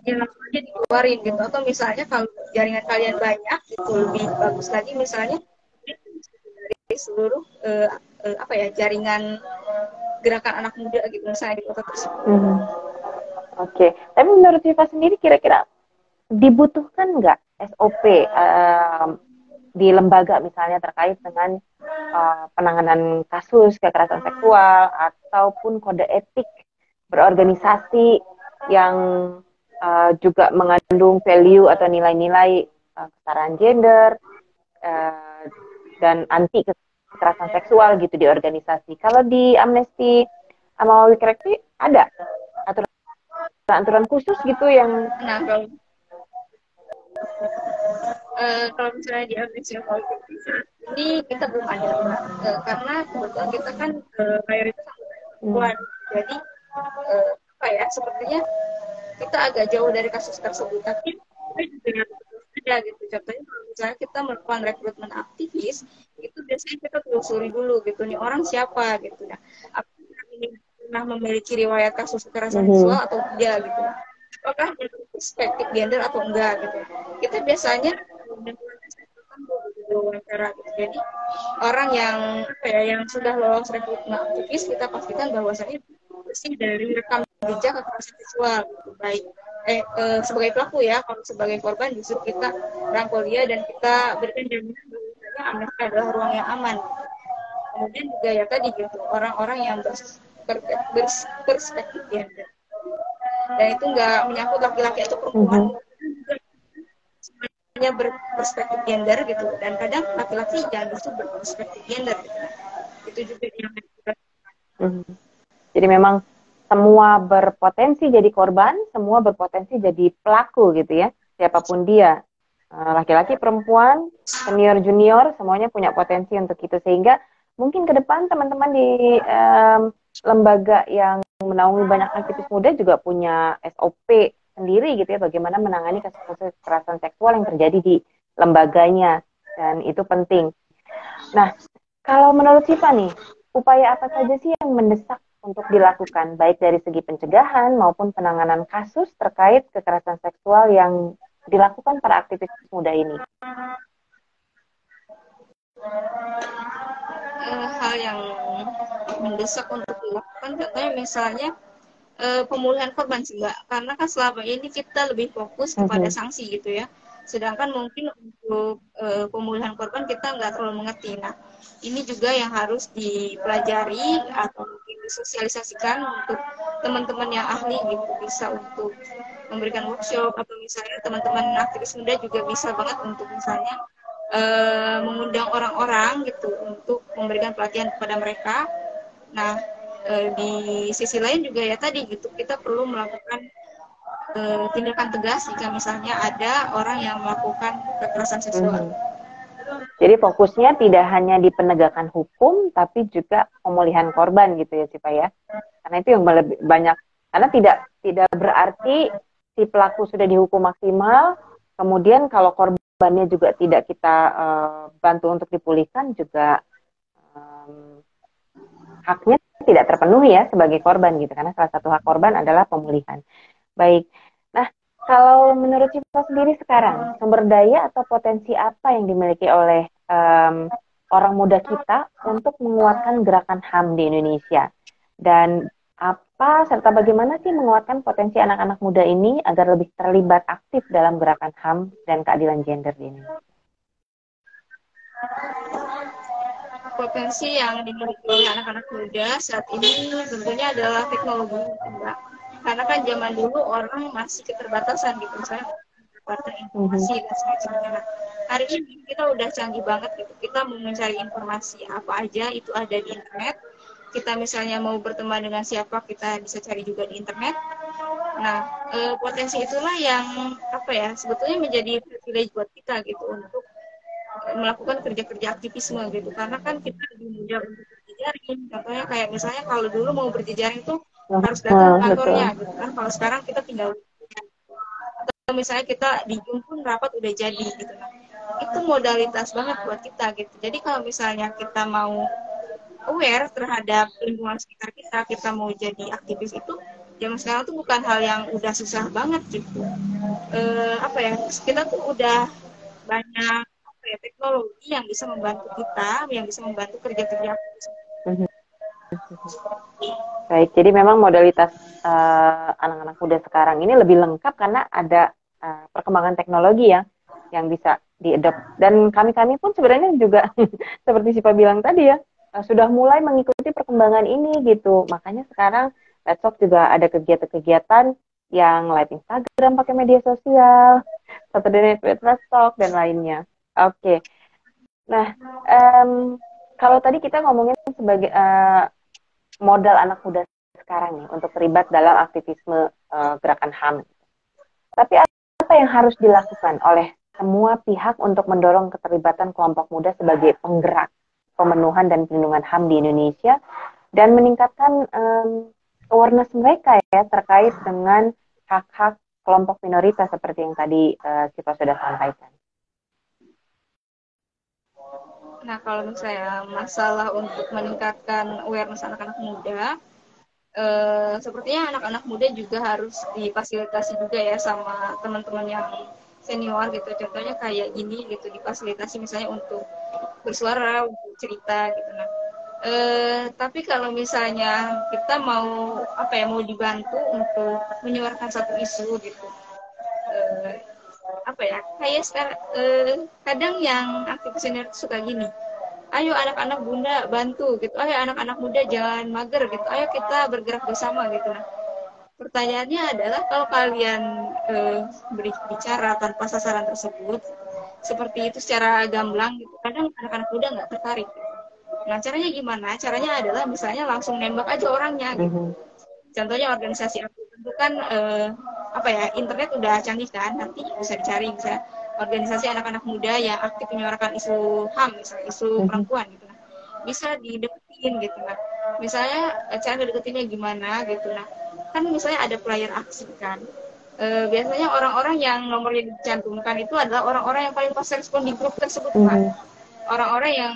ya langsung aja dikeluarin gitu. Atau misalnya kalau jaringan kalian banyak itu lebih bagus lagi, misalnya dari seluruh apa ya, jaringan gerakan anak muda gitu misalnya di kota tersebut. Oke. Tapi menurut Viva sendiri kira-kira dibutuhkan nggak SOP di lembaga misalnya terkait dengan penanganan kasus kekerasan seksual ataupun kode etik berorganisasi yang juga mengandung value atau nilai-nilai kesetaraan gender dan anti kekerasan seksual gitu di organisasi. Kalau di Amnesty sama Wikreksi ada aturan khusus gitu yang kalau misalnya di Amnesty ini kita belum ada karena kebetulan kita kan mayoritas perempuan, jadi apa ya, sepertinya kita agak jauh dari kasus tersebut. Tapi juga ada gitu. Contohnya kalau misalnya kita melakukan rekrutmen aktivis, itu biasanya kita telusuri dulu gitu, nih orang siapa gitu. Nah, apakah ini pernah memiliki riwayat kasus kekerasan seksual atau tidak gitu. Apakah dari perspektif gender atau enggak gitu. Kita biasanya wawancara gitu. Jadi orang yang apa ya, yang sudah lolos rekrutmen aktivis, kita pastikan bahwasannya bersih dari rekam jejak kekerasan seksual, gitu. Baik sebagai pelaku ya, kalau sebagai korban justru kita rangkul dia dan kita berikan jaminan bahwasanya Amerika adalah ruang yang aman. Kemudian juga ya tadi gitu, orang-orang yang berperspektif gender, dan itu nggak menyangkut laki-laki atau perempuan, hanya berperspektif gender gitu, dan kadang laki-laki jangan justru berperspektif gender gitu. Itu juga yang Jadi memang semua berpotensi jadi korban, semua berpotensi jadi pelaku gitu ya, siapapun dia, laki-laki, perempuan, senior, junior, semuanya punya potensi untuk itu. Sehingga mungkin ke depan teman-teman di lembaga yang menaungi banyak aktivis muda juga punya SOP sendiri gitu ya, bagaimana menangani kasus-kasus kekerasan seksual yang terjadi di lembaganya, dan itu penting. Nah, kalau menurut Siva nih, upaya apa saja sih yang mendesak untuk dilakukan, baik dari segi pencegahan maupun penanganan kasus terkait kekerasan seksual yang dilakukan para aktivis muda ini? Hal yang mendesak untuk dilakukan, contohnya misalnya pemulihan korban sih, Mbak. Karena kan selama ini kita lebih fokus kepada sanksi gitu ya. Sedangkan mungkin untuk pemulihan korban kita nggak terlalu mengerti. Nah, ini juga yang harus dipelajari atau mungkin disosialisasikan untuk teman-teman yang ahli gitu, bisa untuk memberikan workshop, atau misalnya teman-teman aktivis muda juga bisa banget untuk misalnya mengundang orang-orang gitu untuk memberikan pelatihan kepada mereka. Nah, di sisi lain juga ya tadi gitu, kita perlu melakukan tindakan tegas jika misalnya ada orang yang melakukan kekerasan seksual. Jadi fokusnya tidak hanya di penegakan hukum, tapi juga pemulihan korban gitu ya, Siva ya. Karena itu yang lebih banyak. Karena tidak berarti si pelaku sudah dihukum maksimal, kemudian kalau korbannya juga tidak kita bantu untuk dipulihkan, juga haknya tidak terpenuhi ya sebagai korban gitu. Karena salah satu hak korban adalah pemulihan. Baik. Nah, kalau menurut Cipa sendiri sekarang, sumber daya atau potensi apa yang dimiliki oleh orang muda kita untuk menguatkan gerakan HAM di Indonesia? Dan apa serta bagaimana sih menguatkan potensi anak-anak muda ini agar lebih terlibat aktif dalam gerakan HAM dan keadilan gender di Indonesia? Potensi yang dimiliki oleh anak-anak muda saat ini tentunya adalah teknologi, Mbak. Karena kan zaman dulu orang masih keterbatasan gitu, misalnya mendapatkan informasi dan sebagainya. Nah, hari ini kita udah canggih banget gitu. Kita mau mencari informasi apa aja itu ada di internet. Kita misalnya mau berteman dengan siapa, kita bisa cari juga di internet. Nah, potensi itulah yang apa ya, sebetulnya menjadi privilege buat kita gitu untuk melakukan kerja-kerja aktivisme gitu, karena kan kita lebih mudah untuk berjejaring. Contohnya kayak misalnya kalau dulu mau berjejaring tuh harus datang ke kantornya gitu kan, kalau sekarang kita tinggal, atau misalnya kita di Zoom pun rapat udah jadi gitu. Nah, itu modalitas banget buat kita gitu. Jadi kalau misalnya kita mau aware terhadap lingkungan sekitar kita, kita mau jadi aktivis itu zaman sekarang tuh bukan hal yang udah susah banget gitu. Apa ya, kita tuh udah banyak teknologi yang bisa membantu kita, yang bisa membantu kerja-kerja. Baik, jadi memang modalitas anak-anak muda sekarang ini lebih lengkap karena ada perkembangan teknologi ya yang bisa diadopt. Dan kami-kami pun sebenarnya juga seperti Sipa bilang tadi ya, sudah mulai mengikuti perkembangan ini gitu. Makanya sekarang Let's Talk juga ada kegiatan-kegiatan yang live Instagram pakai media sosial, Saturday Night with Let's Talk dan lainnya. Oke. Nah, kalau tadi kita ngomongin sebagai modal anak muda sekarang nih untuk terlibat dalam aktivisme gerakan HAM. Tapi apa yang harus dilakukan oleh semua pihak untuk mendorong keterlibatan kelompok muda sebagai penggerak pemenuhan dan pelindungan HAM di Indonesia dan meningkatkan awareness mereka ya terkait dengan hak-hak kelompok minoritas seperti yang tadi kita sudah sampaikan. Nah, kalau misalnya masalah untuk meningkatkan awareness anak-anak muda, sepertinya anak-anak muda juga harus difasilitasi juga ya sama teman-teman yang senior gitu. Contohnya kayak gini gitu, difasilitasi misalnya untuk bersuara, untuk cerita gitu. Nah, tapi kalau misalnya kita mau mau dibantu untuk menyuarakan satu isu gitu, kayak sekarang kadang yang aktivis senior suka gini, ayo anak-anak bunda bantu gitu, ayo anak-anak muda jangan mager gitu, ayo kita bergerak bersama gitu. Nah, pertanyaannya adalah kalau kalian bicara tanpa sasaran tersebut seperti itu secara gamblang gitu, kadang anak-anak muda nggak tertarik. Nah, caranya gimana? Caranya adalah misalnya langsung nembak aja orangnya gitu. Contohnya organisasi aku itu kan internet udah canggih kan, nanti bisa dicari bisa organisasi anak-anak muda yang aktif menyuarakan isu HAM, misalnya isu perempuan gitu. Nah, bisa dideketin gitu. Nah, misalnya cara deketinnya gimana gitu. Nah, kan misalnya ada player aksi kan. Biasanya orang-orang yang nomornya dicantumkan itu adalah orang-orang yang paling pas respon di grup tersebut kan. Orang-orang yang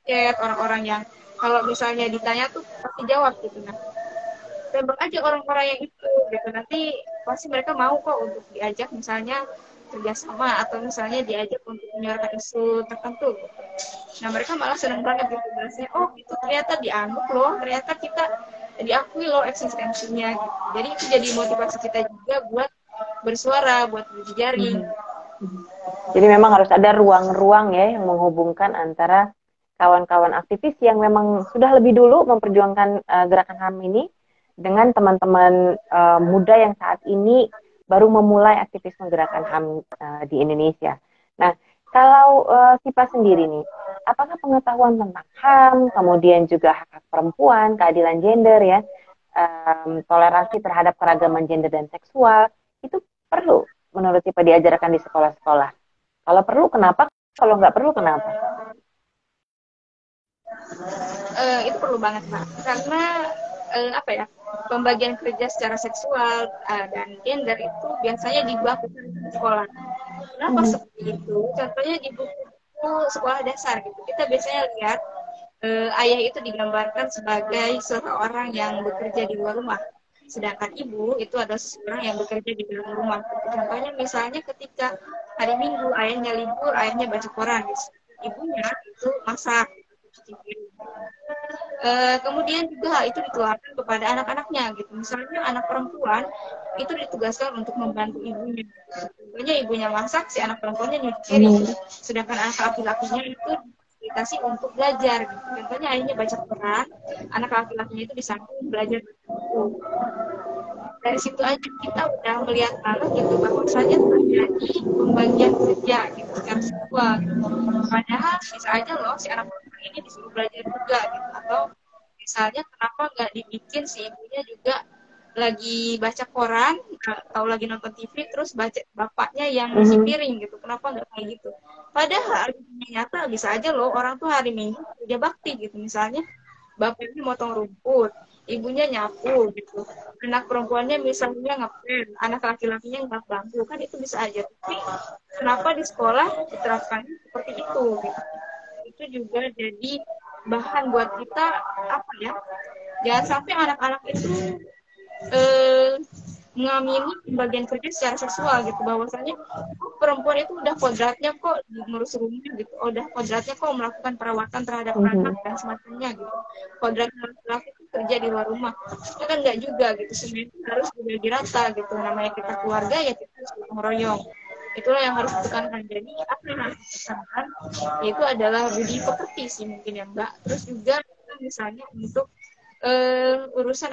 chat, orang-orang yang kalau misalnya ditanya tuh pasti jawab gitu. Nah, tembak aja orang-orang yang itu gitu, nanti pasti mereka mau kok untuk diajak misalnya kerjasama atau misalnya diajak untuk menyuarakan isu tertentu. Nah, mereka malah senang banget gitu bahasanya, oh itu ternyata dianggap loh, ternyata kita diakui loh eksistensinya gitu. Jadi itu jadi motivasi kita juga buat bersuara, buat berjejaring. Jadi memang harus ada ruang-ruang ya yang menghubungkan antara kawan-kawan aktivis yang memang sudah lebih dulu memperjuangkan gerakan HAM ini dengan teman-teman muda yang saat ini baru memulai aktivis gerakan HAM di Indonesia. Nah, kalau Sipa sendiri nih, apakah pengetahuan tentang HAM, kemudian juga hak-hak perempuan, keadilan gender ya, toleransi terhadap keragaman gender dan seksual, itu perlu menurut Sipa diajarkan di sekolah-sekolah? Kalau perlu kenapa? Kalau nggak perlu kenapa? Itu perlu banget Pak, karena pembagian kerja secara seksual dan gender itu biasanya dibakukan di sekolah. Kenapa seperti itu? Contohnya di buku sekolah dasar gitu, kita biasanya lihat ayah itu digambarkan sebagai seseorang yang bekerja di luar rumah, sedangkan ibu itu adalah seseorang yang bekerja di dalam rumah. Contohnya misalnya ketika hari Minggu ayahnya libur, ayahnya baca koran, ibunya itu masak. Kemudian juga hal itu ditularkan kepada anak-anaknya gitu. Misalnya anak perempuan itu ditugaskan untuk membantu ibunya. Contohnya ibunya masak, si anak perempuannya nyuci piring. Sedangkan anak laki-lakinya itu difasilitasi untuk belajar gitu. Contohnya ayahnya baca Quran, anak laki-lakinya itu disambung belajar buku. Dari situ aja kita udah melihat banget gitu bahwasanya terjadi pembagian kerja gitu secara seksual gitu. Padahal bisa aja loh si anak perempuan ini disuruh belajar juga gitu, atau misalnya kenapa nggak dibikin si ibunya juga lagi baca koran atau lagi nonton TV terus baca bapaknya yang ngisi piring gitu, kenapa nggak kayak gitu? Padahal nyata bisa aja loh orang tuh hari Minggu kerja bakti gitu, misalnya bapaknya motong rumput, ibunya nyapu gitu, anak perempuannya misalnya ngepel, anak laki-lakinya nggak bangku, kan itu bisa aja. Tapi kenapa di sekolah diterapkan seperti itu gitu? Itu juga jadi bahan buat kita jangan sampai anak-anak itu mengamini pembagian kerja secara seksual gitu, bahwasanya perempuan itu udah kodratnya kok ngurus rumah gitu, udah kodratnya kok melakukan perawatan terhadap anak dan semacamnya gitu, kodrat laki-laki itu kerja di luar rumah. Itu kan nggak juga gitu, sebenarnya harus dibagi rata gitu, namanya kita keluarga ya kita harus gotong royong. Itulah yang harus ditekankan. Jadi apa yang harus ditekankan itu adalah budi pekerti sih mungkin ya Mbak. Terus juga misalnya untuk urusan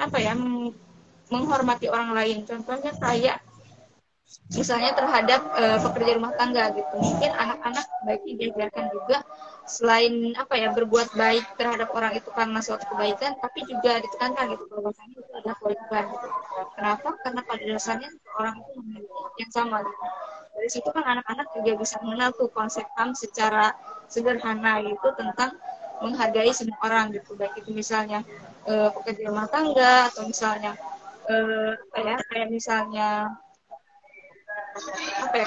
menghormati orang lain. Contohnya kayak misalnya terhadap pekerja rumah tangga gitu. Mungkin anak-anak baiknya diajarkan juga selain berbuat baik terhadap orang itu karena suatu kebaikan, tapi juga ditekankan gitu bahwasanya itu adalah kewajiban gitu. Kenapa? Karena pada dasarnya orang itu memiliki yang sama gitu. Dari situ kan anak-anak juga bisa mengenal tuh konsep HAM secara sederhana gitu tentang menghargai semua orang gitu, baik itu misalnya pekerja rumah tangga atau misalnya kayak misalnya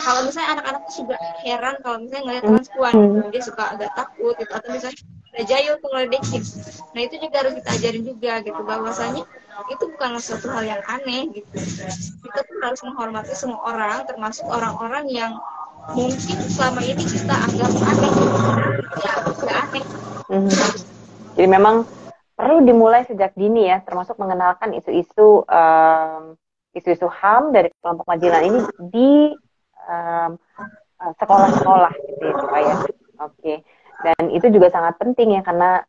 kalau misalnya anak-anak tuh juga heran kalau misalnya ngeliat transpuan gitu, dia suka agak takut gitu, atau misalnya ada jahil tuh ngeledekin. Nah itu juga harus kita ajarin juga gitu, bahwasanya itu bukanlah suatu hal yang aneh gitu. Kita tuh harus menghormati semua orang, termasuk orang-orang yang mungkin selama ini kita anggap aneh, ya nggak aneh. Jadi memang perlu dimulai sejak dini ya, termasuk mengenalkan isu-isu isu-isu HAM dari kelompok majilan ini di sekolah-sekolah gitu ya, Pak ya. Oke. Dan itu juga sangat penting ya, karena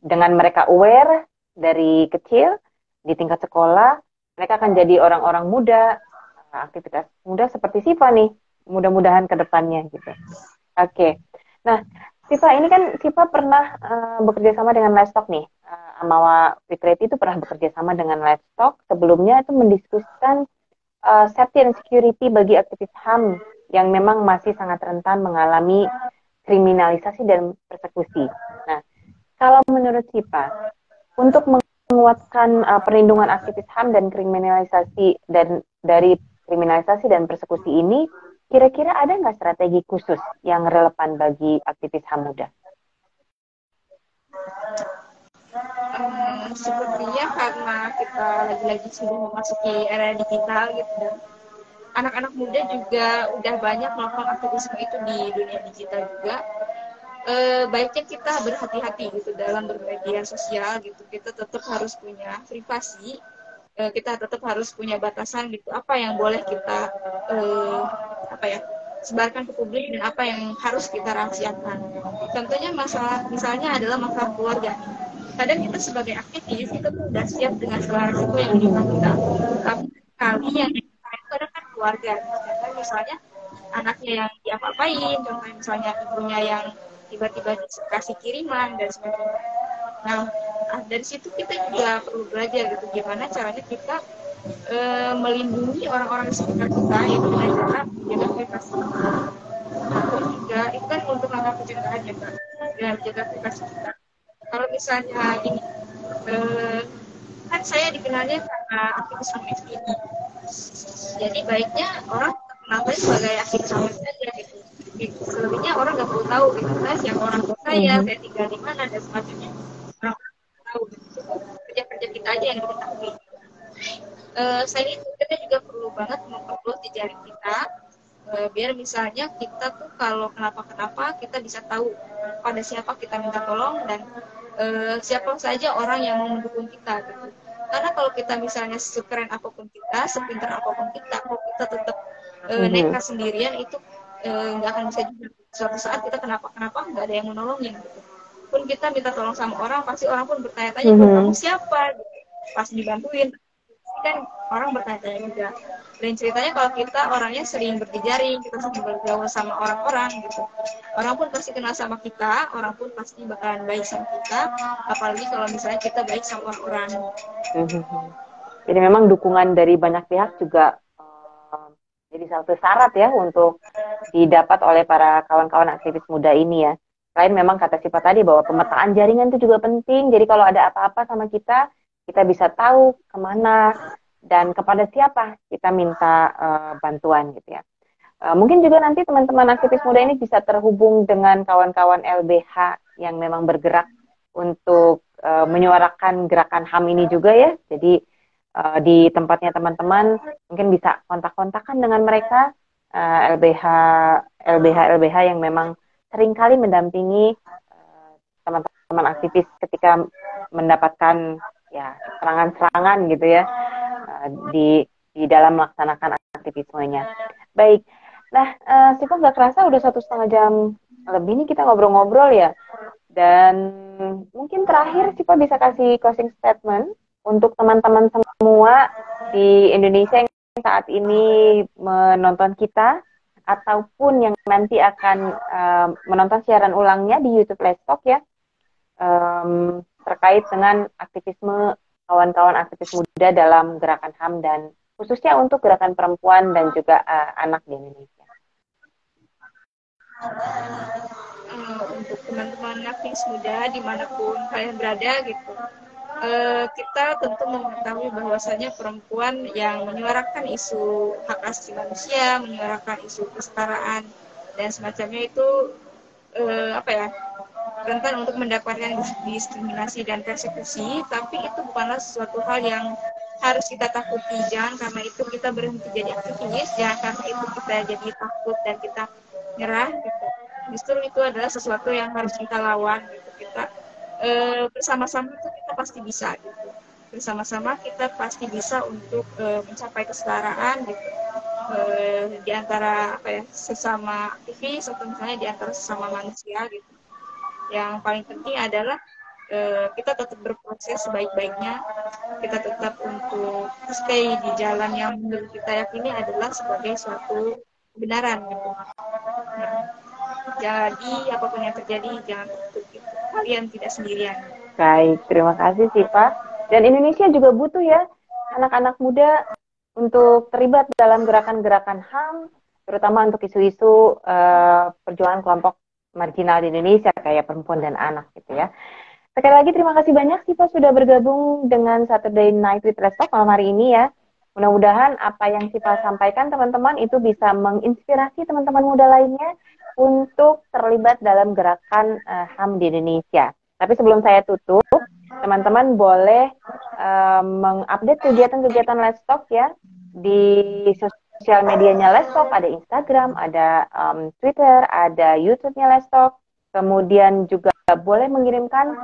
dengan mereka aware dari kecil di tingkat sekolah, mereka akan jadi orang-orang muda, aktivitas muda seperti Siva nih, mudah-mudahan ke depannya gitu. Oke. Nah, Siva, ini kan Siva pernah bekerja sama dengan Livestock nih. Amawa Fikreti itu pernah bekerja sama dengan Livestock. Sebelumnya itu mendiskusikan safety and security bagi aktivis HAM yang memang masih sangat rentan mengalami kriminalisasi dan persekusi. Nah, kalau menurut Siva, untuk menguatkan perlindungan aktivis HAM dan kriminalisasi dan dari kriminalisasi dan persekusi ini, kira-kira ada nggak strategi khusus yang relevan bagi aktivis HAM muda? Sepertinya karena kita lagi-lagi sudah memasuki era digital gitu, dan anak-anak muda juga udah banyak melakukan aktivisme itu di dunia digital juga. Baiknya kita berhati-hati gitu dalam bermedia sosial gitu. Kita tetap harus punya privasi, kita tetap harus punya batasan gitu. Apa yang boleh kita sebarkan ke publik dan apa yang harus kita rahasiakan. Contohnya misalnya adalah masalah keluarga. Kadang kita sebagai aktivis kita tuh udah siap dengan segala risiko yang menimpa kita. Tapi kali yang itu kadang kan keluarga. Misalnya anaknya yang diapa-apain, contohnya misalnya ibunya yang tiba-tiba dikasih kiriman dan sebagainya. Nah, dari situ kita juga perlu belajar gitu gimana caranya kita melindungi orang-orang di sekitar kita, yaitu dengan cara menjaga privasi. Terus juga itu kan untuk langkah pencegahan ya Kak, dengan menjaga privasi kita. Kalau misalnya ini, kan saya dikenalnya karena aktivis ini. Jadi baiknya orang kenal saya sebagai aktivis saja gitu. Selebihnya orang nggak perlu tahu gitu, siapa orang tua saya tinggal di mana dan semacamnya. Orang tahu gitu. Kerja-kerja kita aja yang diketahui. Selain itu kita juga perlu banget memperluas jejaring kita, biar misalnya kita tuh kalau kenapa-kenapa kita bisa tahu pada siapa kita minta tolong dan siapa saja orang yang mau mendukung kita gitu. Karena kalau kita misalnya sekeren apapun kita, sepintar apapun kita, kalau kita tetap nekat sendirian itu nggak akan bisa juga. Suatu saat kita kenapa-kenapa nggak ada yang menolongin gitu. Pun kita minta tolong sama orang, pasti orang pun bertanya-tanya, kamu siapa? Gitu. Pas dibantuin, kan orang bertanya juga. Dan ceritanya kalau kita orangnya sering berjejaring, kita sering bergaul sama orang-orang gitu, orang pun pasti kenal sama kita, orang pun pasti bakalan baik sama kita, apalagi kalau misalnya kita baik sama orang. Jadi memang dukungan dari banyak pihak juga jadi satu syarat ya untuk didapat oleh para kawan-kawan aktivis muda ini ya. Selain memang kata Siva tadi bahwa pemetaan jaringan itu juga penting, jadi kalau ada apa-apa sama kita bisa tahu kemana dan kepada siapa kita minta bantuan gitu ya. Mungkin juga nanti teman-teman aktivis muda ini bisa terhubung dengan kawan-kawan LBH yang memang bergerak untuk menyuarakan gerakan HAM ini juga ya. Jadi di tempatnya teman-teman mungkin bisa kontak-kontakan dengan mereka, LBH yang memang seringkali mendampingi teman-teman aktivis ketika mendapatkan ya serangan-serangan gitu ya di dalam melaksanakan aktivismenya. Baik, nah Siva nggak kerasa udah 1,5 jam lebih nih kita ngobrol-ngobrol ya. Dan mungkin terakhir Siva bisa kasih closing statement untuk teman-teman semua di Indonesia yang saat ini menonton kita ataupun yang nanti akan menonton siaran ulangnya di YouTube Livestock ya, terkait dengan aktivisme kawan-kawan aktivis muda dalam gerakan HAM dan khususnya untuk gerakan perempuan dan juga anak di Indonesia. Untuk teman-teman aktivis muda dimanapun kalian berada gitu, kita tentu mengetahui bahwasanya perempuan yang menyuarakan isu hak asasi manusia, menyuarakan isu kesetaraan dan semacamnya itu rentan untuk mendapatkan diskriminasi dan persekusi, tapi itu bukanlah sesuatu hal yang harus kita takuti. Jangan karena itu kita berhenti jadi aktivis, jangan karena itu kita jadi takut takut dan kita nyerah gitu. Justru itu adalah sesuatu yang harus kita lawan gitu. Kita bersama-sama itu kita pasti bisa gitu. Bersama-sama kita pasti bisa untuk mencapai kesetaraan gitu. Di antara apa ya, sesama aktivis atau misalnya di antara sesama manusia gitu. Yang paling penting adalah kita tetap berproses sebaik-baiknya, kita tetap untuk stay di jalan yang menurut kita yakini adalah sebagai suatu kebenaran gitu. Nah, jadi apapun yang terjadi jangan takut gitu. Kalian tidak sendirian. Baik, terima kasih Siva. Dan Indonesia juga butuh ya anak-anak muda untuk terlibat dalam gerakan-gerakan HAM, terutama untuk isu-isu perjuangan kelompok marginal di Indonesia kayak perempuan dan anak gitu ya. Sekali lagi terima kasih banyak Siva sudah bergabung dengan Saturday Night with Lestok malam hari ini ya. Mudah-mudahan apa yang Siva sampaikan teman-teman itu bisa menginspirasi teman-teman muda lainnya untuk terlibat dalam gerakan HAM di Indonesia. Tapi sebelum saya tutup, teman-teman boleh mengupdate kegiatan-kegiatan Lestok ya di sosial medianya Lestok, ada Instagram, ada Twitter, ada YouTube-nya Lestok. Kemudian juga boleh mengirimkan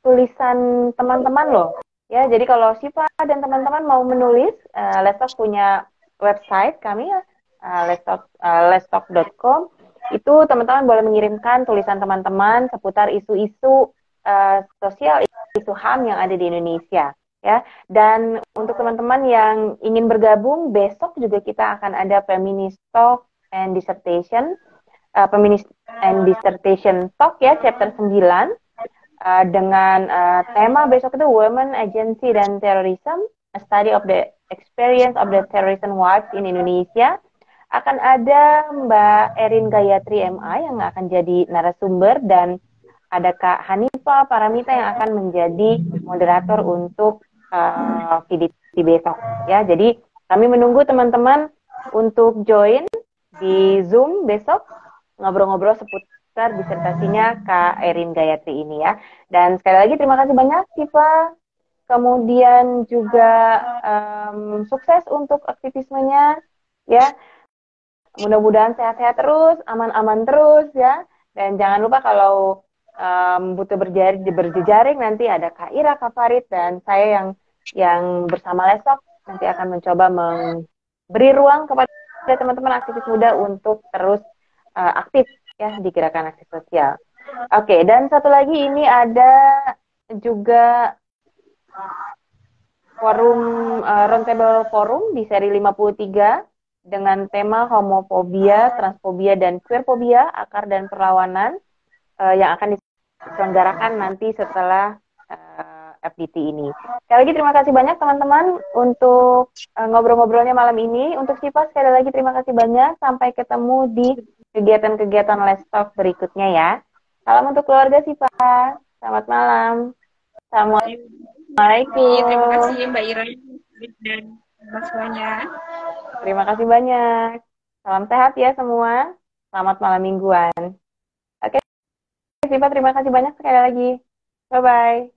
tulisan teman-teman loh. Ya, jadi kalau Siva dan teman-teman mau menulis, Lestok punya website kami ya, lestok.com. Itu teman-teman boleh mengirimkan tulisan teman-teman seputar isu-isu sosial, isu HAM yang ada di Indonesia. Ya, dan untuk teman-teman yang ingin bergabung, besok juga kita akan ada Feminist Talk and Dissertation, Feminist and Dissertation Talk ya, chapter 9. Dengan tema besok itu Women Agency dan Terrorism, a study of the experience of the terrorism watch in Indonesia. Akan ada Mbak Erin Gayatri MA yang akan jadi narasumber dan ada Kak Hanifa Paramita yang akan menjadi moderator untuk PDT besok ya. Jadi kami menunggu teman-teman untuk join di Zoom besok ngobrol-ngobrol seputar disertasinya Kak Erin Gayatri ini ya. Dan sekali lagi terima kasih banyak Siva. Kemudian juga sukses untuk aktivismenya ya. Mudah-mudahan sehat-sehat terus, aman-aman terus ya. Dan jangan lupa kalau butuh berjejaring nanti ada Kak Ira, Kak Farid dan saya yang bersama Lestok nanti akan mencoba memberi ruang kepada teman-teman aktivis muda untuk terus aktif ya di gerakan aksi sosial. Oke, dan satu lagi ini ada juga forum roundtable forum di seri 53 dengan tema homofobia, transfobia dan queerfobia, akar dan perlawanan yang akan diselenggarakan nanti setelah FDT ini. Sekali lagi terima kasih banyak teman-teman untuk ngobrol-ngobrolnya malam ini. Untuk Siva sekali lagi terima kasih banyak. Sampai ketemu di kegiatan-kegiatan Lestok berikutnya ya. Salam untuk keluarga Siva. Selamat malam. Assalamualaikum. Terima kasih Mbak Ira dan Mas semuanya. Terima kasih banyak. Salam sehat ya semua. Selamat malam mingguan. Oke, Siva terima kasih banyak sekali lagi. Bye-bye.